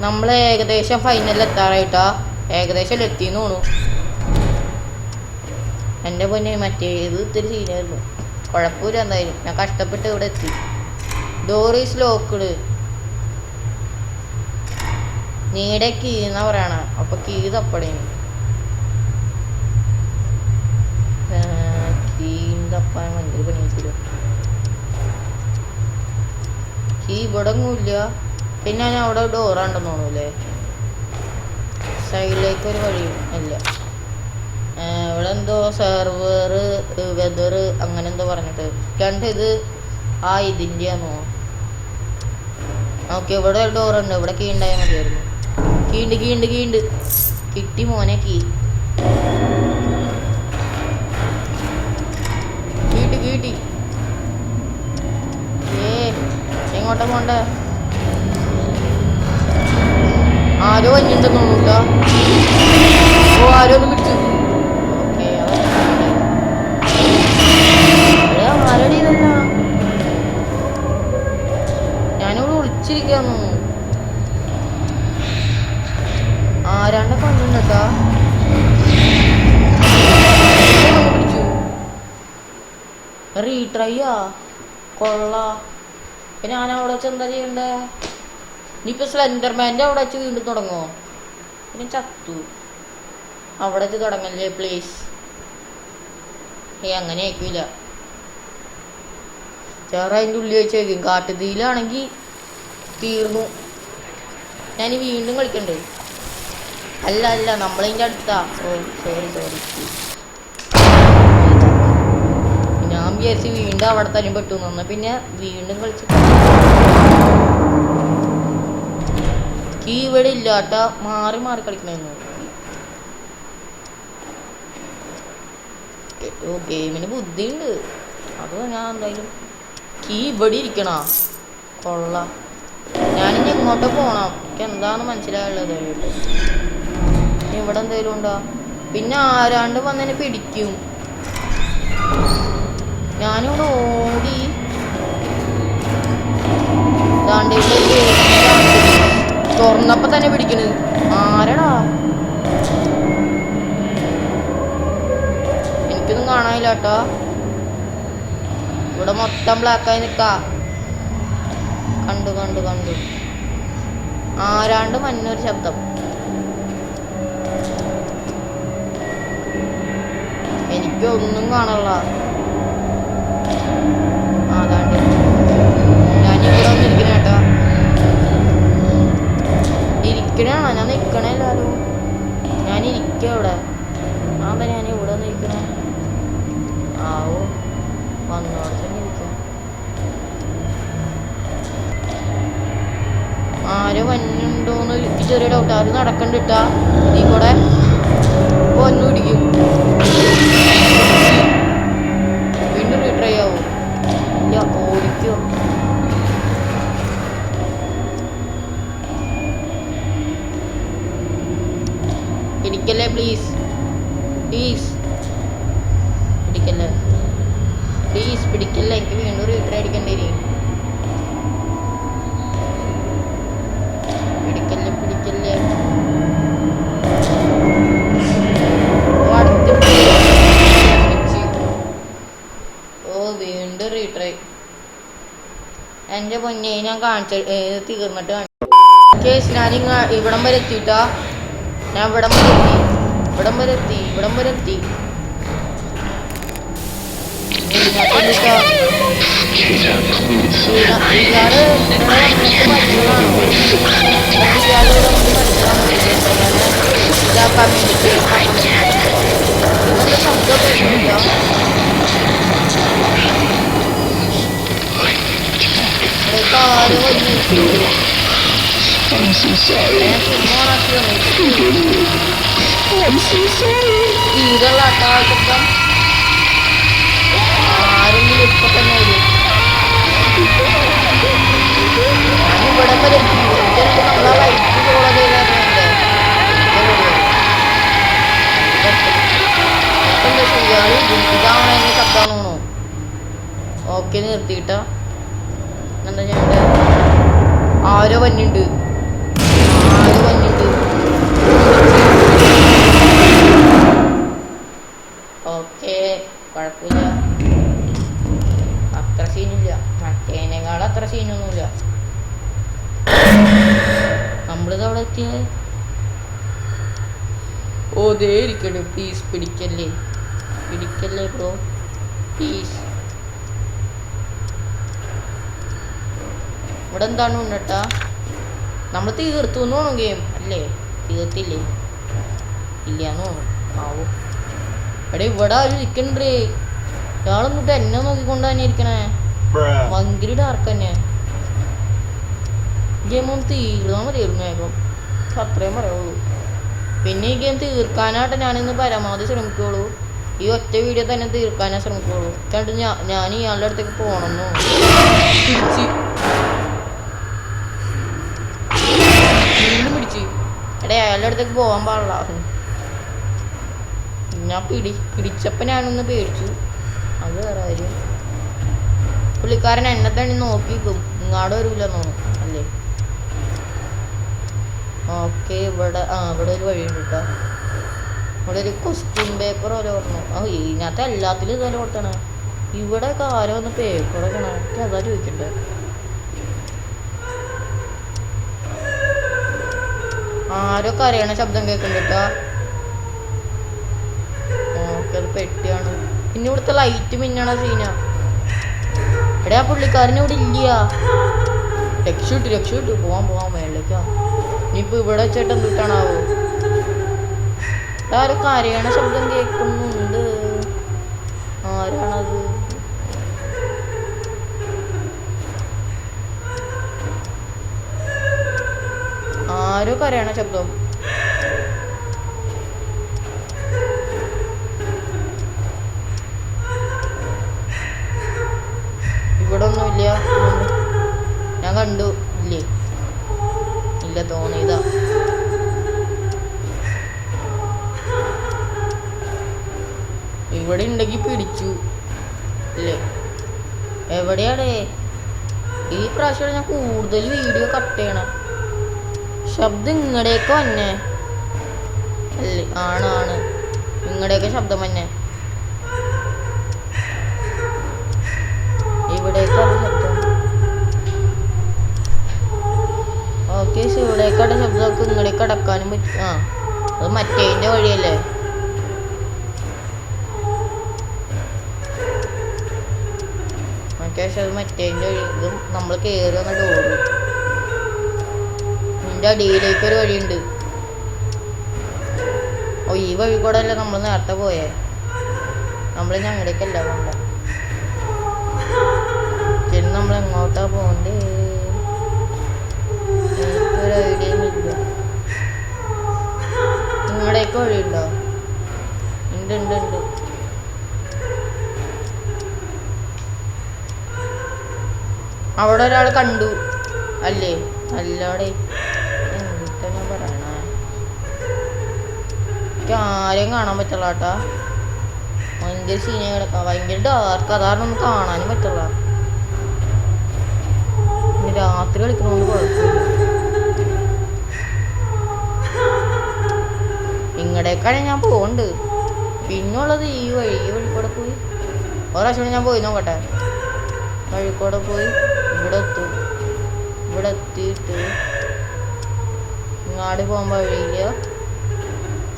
നമ്മൾ ഏകദേശം ഫൈനലിൽ എത്താറായിട്ടാ. ഏകദേശം എത്തിന്ന് തോന്നുന്നു. എൻ്റെ പൊന്നെ മറ്റേത് ഇത്തിരി സീനായിരുന്നു. കുഴപ്പമില്ല, എന്തായാലും ഞാൻ കഷ്ടപ്പെട്ട് ഇവിടെ എത്തി. Door is locked. നീടെ കീ എന്നാ പറയണ. അപ്പൊ കീ തപ്പടേന്. കീ തപ്പാൻ ഭയങ്കര പണിയില്ല. കീ ഇവിടെ ഒന്നുമില്ല. പിന്നെ ഞാൻ അവിടെ ഡോറുണ്ടെന്ന് തോന്നൂല്ലേ? സൈഡിലേക്ക് ഒരു വഴിയും ഇല്ല. ഇവിടെ എന്തോ സെർവർ വെതർ അങ്ങനെ എന്തോ പറഞ്ഞിട്ട് ഇത് ഇതിൻ്റെയാന്ന് തോന്നുന്നു. ഓക്കെ, ഇവിടെ ഒരു ഡോറുണ്ട്. ഇവിടെ കീ ഉണ്ടായാൽ മതിയായിരുന്നു. കീണ്ട് കിട്ടി മോനെ. കിട്ടി. എങ്ങോട്ടാ പോണ്ടേ? ആരോ വന്നിട്ടുണ്ടെന്ന് തോന്നൂല. ഓ ആരോ ഒന്ന് പിടിച്ചു. ഓക്കെ ആരടിയതല്ല. ആരാണ്ട് കൊണ്ടുവന്നിട്ടാ പിടിച്ചു. റീട്രൈയാ കൊള്ള. ഞാൻ അവിടെ വെച്ച് എന്താ ചെയ്യണ്ടേ? ഇനിയിപ്പോ സ്ലെൻഡർമാൻ്റെ അവിടെ വെച്ച് വീണ്ടും തുടങ്ങുമോ? പിന്നെ ചത്തു. അവിടെ വെച്ച് തുടങ്ങല്ലേ പ്ലീസ്. അങ്ങനെ ആയിരിക്കില്ല. ചേറെ അതിൻ്റെ ഉള്ളിൽ വെച്ചേക്കും. കാട്ടുതീയിലാണെങ്കിൽ തീർന്നു. ഞാൻ വീണ്ടും കളിക്കണ്ടേ? അല്ല നമ്മളതിൻ്റെ അടുത്താ. സോറി ഞാൻ വിചാരിച്ച് വീണ്ടും അവിടെ തന്നെ പെട്ടു നിന്ന്. പിന്നെ വീണ്ടും കളിച്ചു. കീ ഇവിടെ ഇല്ല കേട്ടാ. മാറി കളിക്കണമായിരുന്നു. ഗെയിമിന് ബുദ്ധിയുണ്ട്. അത് ഞാൻ എന്തായാലും കീ ഇവിടെ ഇരിക്കണ കൊള്ള. ഞാനിനി എങ്ങോട്ട് പോണം? എനിക്ക് എന്താണ് മനസ്സിലായുള്ളത്? ഇവിടെ എന്തെങ്കിലും ഉണ്ടോ? പിന്നെ ആരാണ്ട് വന്നെന്നെ പിടിക്കും. ഞാനിവിടെ ഓടി തുറന്നപ്പോ തന്നെ പിടിക്കണ്. ആരടാ? എനിക്കൊന്നും കാണാനില്ല കേട്ടോ. ഇവിടെ മൊത്തം ബ്ലാക്കായി നിക്കാ. കണ്ടു ആരാണ്ട് മഞ്ഞൊരു ശബ്ദം. എനിക്കൊന്നും കാണല്ല. അതാണ്ട് ഞാനിവിടെ വന്നിരിക്കണ കേട്ടോ. ഇരിക്കണാണോ? ഞാൻ നിക്കണേല്ലാലോ. ഞാനിരിക്ക ഇവിടെ. അതെ ഞാൻ ഇവിടെ വന്നിരിക്കണേ. ആവോ വന്നോടെ തന്നെ ഇരിക്കാം. ആരോ വന്നുണ്ടോന്ന് എനിക്ക് ചെറിയ ഡൗട്ട്. ആര് നടക്കണ്ടിട്ടാ നീ കൂടെ വന്നു പിടിക്കും. വീണ്ടും റീട്രൈ ആവോ? ഇല്ല ഓടിക്കോ. പിടിക്കല്ലേ പ്ലീസ് പിടിക്കല്ലേ. എനിക്ക് വീണ്ടും റീട്രൈ അടിക്കേണ്ടി വരും. പിടിക്കല്ലേ. വീണ്ടും റീട്രൈ. എൻ്റെ പൊന്നെ ഞാൻ തീർന്നിട്ട് കേസ്. ഞാൻ ഇവിടം വരെ എത്തിട്ടാ. ഞാൻ ഇവിടം വരെ എത്തി. ആരെങ്കിലും ഇപ്പൊ തന്നെ വരും. ഞാനിവിടെ വരെ നമ്മളെ ലൈറ്റ് ഫോളോ ചെയ്തേ. എന്താ ചെയ്യാറ്? ഇതാണ് എന്നെ ശബ്ദമാണോ? ഓക്കെ നിർത്തിയിട്ടാ. എന്താ ചെയ്യണ്ടേ? ആരോ വന്നിണ്ട്. ഓക്കെ കുഴപ്പമില്ല. അത്ര സീനില്ല. മറ്റേനേക്കാൾ അത്ര സീനൊന്നുമില്ല. നമ്മളിത് അവിടെ എത്തിയത്. ദേ ഇരിക്കട്ടെ. പ്ലീസ് പിടിക്കല്ലേ ബ്രോ പ്ലീസ്. ഇവിടെ എന്താണ് ഉണ്ണട്ടാ? നമ്മൾ തീർത്തു തോന്നുന്നു ഗെയിം അല്ലേ? തീർത്തില്ലേ? ഇല്ലാന്നോ? ആവോ. ഇവിടെ ആരും ഇരിക്കണ്ടേ? ഇയാളൊന്നിട്ട് എന്നെ നോക്കിക്കൊണ്ട് തന്നെ ഇരിക്കണേ. ഭയങ്കര ഡാർക്ക് തന്നെ. ഗെയിം ഒന്ന് തീർന്നാൽ മതിയായിരുന്നു വേഗം. അത്രയും പറയുള്ളൂ. പിന്നെ ഈ ഗെയിം തീർക്കാനായിട്ട് ഞാനിന്ന് പരമാവധി ശ്രമിക്കുള്ളൂ. ഈ ഒറ്റ വീഡിയോ തന്നെ തീർക്കാനേ ശ്രമിക്കുള്ളൂ. എന്നിട്ട് ഞാൻ ഇയാളുടെ അടുത്തേക്ക് പോകണമെന്നോ പിടിച്ച് എടേ അയാളുടെ അടുത്തേക്ക് പോകാൻ പാടില്ല. ഞാൻ പിടിച്ചപ്പോൾ ഞാനൊന്ന് പേടിച്ചു. അത് വേറെ കാര്യം. പുള്ളിക്കാരൻ എന്നെ തന്നെ നോക്കിക്കും. ഇങ്ങാട് വരൂലെന്നോ അല്ലേ? ഓക്കെ ഇവിടെ ഒരു വഴിയുണ്ട് കേട്ടോ. ഇവിടെ ഒരു ക്വസ്റ്റ്യൻ പേപ്പർ പോലെ പറഞ്ഞു. ഇതിനകത്ത് എല്ലാത്തിലും ഇതുപോലെ കൊടുത്തണ. ഇവിടെ ഒക്കെ ആരോ ഒന്ന് പേപ്പറൊക്കെ എനിക്ക് അതാ ചോദിക്കണ്ടേ. ആരോ കരയണ ശബ്ദം കേൾക്കുന്നുണ്ട് കേട്ടോ. ഓക്കെ അത് പെട്ടിയാണ്. പിന്നെ ഇവിടുത്തെ ലൈറ്റ് മിന്നണ സീനാ. എവിടെ ആ പുള്ളിക്കാരൻ ഇവിടെ ഇല്ല. രക്ഷപ്പെട്ടു പോവാൻ മേളിലേക്കാ. ഇനിയിപ്പോ ഇവിടെ വെച്ചിട്ട് എന്തിട്ടാണാവോ. ആരോ കരയണ ശബ്ദം കേൾക്കുന്നുണ്ട്. ആരാണത്? ആരോ കരയണ ശബ്ദം. ഇവിടെ ഒന്നുമില്ല. ഞാൻ കണ്ടു. ഇല്ല തോന്നിയതാ. ഇവിടെ ഉണ്ടെങ്കിൽ പിടിച്ചു ഇല്ലേ. എവിടെയാണേ ഈ പ്രാവശ്യം ഞാൻ കൂടുതൽ വീഡിയോ കട്ട് ചെയ്യണം. ശബ്ദം ഇങ്ങടേക്ക് വന്നെ അല്ലേ? ആണ് ഇങ്ങടേക്ക് ശബ്ദം വന്നെ. ഇവിടേക്കാണ് ശബ്ദം. ഓക്കെ ഇവിടേക്കാണ് ശബ്ദമൊക്കെ ഇങ്ങടേക്ക് അടക്കാനും പറ്റും. അത് മറ്റേതിൻ്റെ വഴിയല്ലേ. പക്ഷെ അത് മറ്റേതിൻ്റെ വഴി. ഇതും നമ്മൾ കയറി വന്ന ഡോറ്. ഇതിൻ്റെ അടിയിലേക്ക് ഒരു വഴിയുണ്ട്. ഈ വഴി കൂടെ അല്ലേ നമ്മൾ നേരത്തെ പോയേ. നമ്മൾ ഞങ്ങളുടെക്കല്ല പോണ്ട. ശരി നമ്മൾ എങ്ങോട്ടാ പോകണ്ടേ? എനിക്കൊരു ഐഡിയയും ഇല്ല. നിങ്ങളുടെയൊക്കെ വഴിയുണ്ടോ? ഉണ്ട്. അവിടെ ഒരാൾ കണ്ടു അല്ലേ? അല്ലാടെ എന്നിട്ട് ഞാൻ പറയണേ. എനിക്ക് ആരെയും കാണാൻ പറ്റില്ല കേട്ടാ. ഭയങ്കര സീനെ കിടക്കാം. ഭയങ്കര ഡാർക്ക്. അതാണ് ഒന്നും കാണാനും പറ്റില്ല. രാത്രി കളിക്കുന്നതുകൊണ്ട് കുഴപ്പമില്ല. ഇങ്ങടേക്കാണ് ഞാൻ പോകുന്നുണ്ട്. പിന്നുള്ളത് ഈ വഴി കൂടെ പോയി ഒരാഴ്ച ഞാൻ പോയി നോക്കട്ടെ. വഴിക്കൂടെ പോയി ഇവിടെ എത്തും. ഇവിടെ എത്തിയിട്ട് ഇങ്ങാട് പോകാൻ വഴിയില്ല.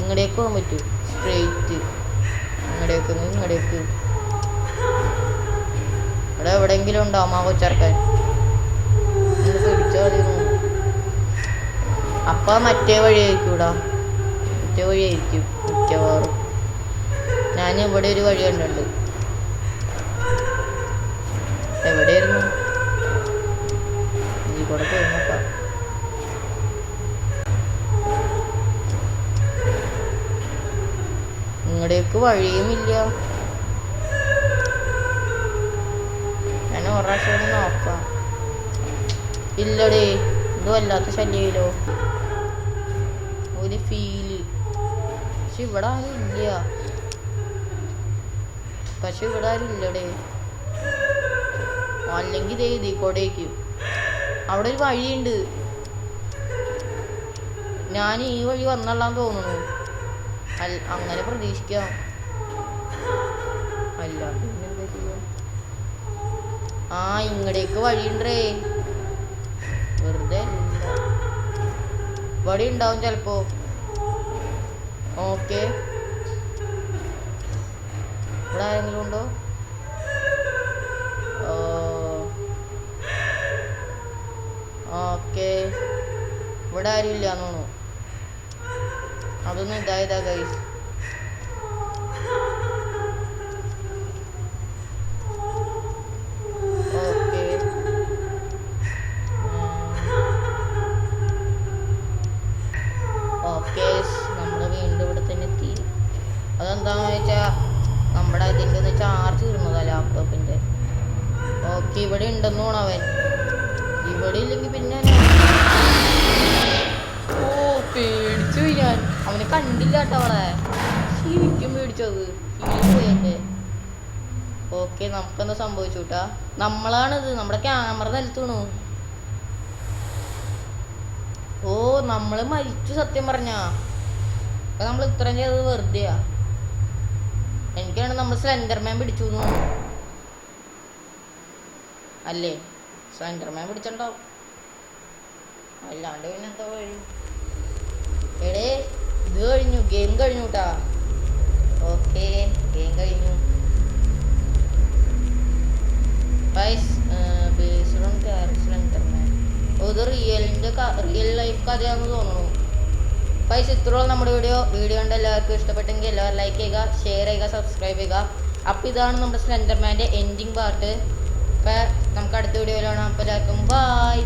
ഇങ്ങടേക്ക് പോകാൻ പറ്റും. സ്ട്രെയിറ്റ് ഇങ്ങടേക്ക് ഇവിടെ എവിടെയെങ്കിലും ഉണ്ടാവും ആ കൊച്ചിറക്കാൻ. പിടിച്ചാൽ മതി. അപ്പം മറ്റേ വഴിയായിരിക്കും. മിക്കവാറും. ഞാൻ ഇവിടെ ഒരു വഴി കണ്ടുണ്ട്. എവിടെയായിരുന്നു? ഈ കൂടെ പോയി നോക്കാം. ഇങ്ങടേക്ക് വഴിയുമില്ല. ഞാൻ ഒരു പ്രാവശ്യം നോക്കാം. ഇല്ലടേ, ഇത് വല്ലാത്ത ശല്യയിലോ ഒരു ഫീല്. പക്ഷെ ഇവിടെ ആരും ഇല്ലടേ. അല്ലെങ്കിൽ ഇതേ കൂടേക്ക് അവിടെ ഒരു വഴിയുണ്ട്. ഞാൻ ഈ വഴി വന്നല്ലാന്ന് തോന്നുന്നു. അങ്ങനെ പ്രതീക്ഷിക്കാം. അല്ല പിന്നെന്താ ചെയ്യാ? ഇങ്ങടേക്ക് വഴിയുണ്ടേ. വെറുതെ ഇവിടെ ഉണ്ടാവും ചിലപ്പോ. ഓക്കെ ഇവിടെ ആരെങ്കിലും ഉണ്ടോ? ഓക്കെ ഇവിടെ ആരും ഇല്ലാന്ന് തോന്നുന്നു. അതൊന്നും ഇതായതാ ഗൈസ്. ഓക്കെ നമ്മൾ വീണ്ടും ഇവിടെ തന്നെ എത്തി. അതെന്താന്ന് വെച്ചാൽ നമ്മുടെ ഇതിൻ്റെ ഒന്ന് ചാർജ് തീർന്നതാ ലാപ്ടോപ്പിൻ്റെ. ഓക്കെ ഇവിടെ ഉണ്ടെന്ന് തോന്നുന്നു അവൻ. ഇവിടെ ഇല്ലെങ്കിൽ പിന്നെ പേടിച്ചു ഞാൻ. അവനെ കണ്ടില്ല കേട്ടോ അവളെ. ശരിക്കും പേടിച്ചത്. ഇങ്ങനെ പോയല്ലേ. ഓക്കെ നമുക്കെന്താ സംഭവിച്ചു കേട്ടാ. നമ്മളാണിത്. നമ്മുടെ ക്യാമറ നിലത്ത് വീണു. ഓ നമ്മള് മരിച്ചു സത്യം പറഞ്ഞാ. അപ്പൊ നമ്മൾ ഇത്രയും ചെയ്തത് വെറുതെയാ. എനിക്കാണ് നമ്മൾ സ്ലെൻഡർമാൻ പിടിച്ചു തോന്നുന്നു അല്ലേ? സ്ലെൻഡർമാൻ പിടിച്ചിട്ടുണ്ടാവും, അല്ലാണ്ട് പിന്നെ എന്താ വഴി. എടേ ഇത് കഴിഞ്ഞു, ഗെയിം കഴിഞ്ഞു കേട്ടാ. ഓക്കെ ഗെയിം കഴിഞ്ഞു. ഇത് റിയൽ ലൈഫ് കഥയാണെന്ന് തോന്നുന്നു. പൈസ ഇത്രയുള്ള നമ്മുടെ വീഡിയോ കണ്ട് എല്ലാവർക്കും ഇഷ്ടപ്പെട്ടെങ്കിൽ എല്ലാവരും ലൈക്ക് ചെയ്യുക, ഷെയർ ചെയ്യുക, സബ്സ്ക്രൈബ് ചെയ്യുക. അപ്പോൾ ഇതാണ് നമ്മുടെ സ്ലെൻഡർമാൻ്റെ എൻഡിങ് പാർട്ട്. അപ്പം നമുക്ക് അടുത്ത വീഡിയോയിലാണ്. അപ്പോൾ എല്ലാവർക്കും ബൈ.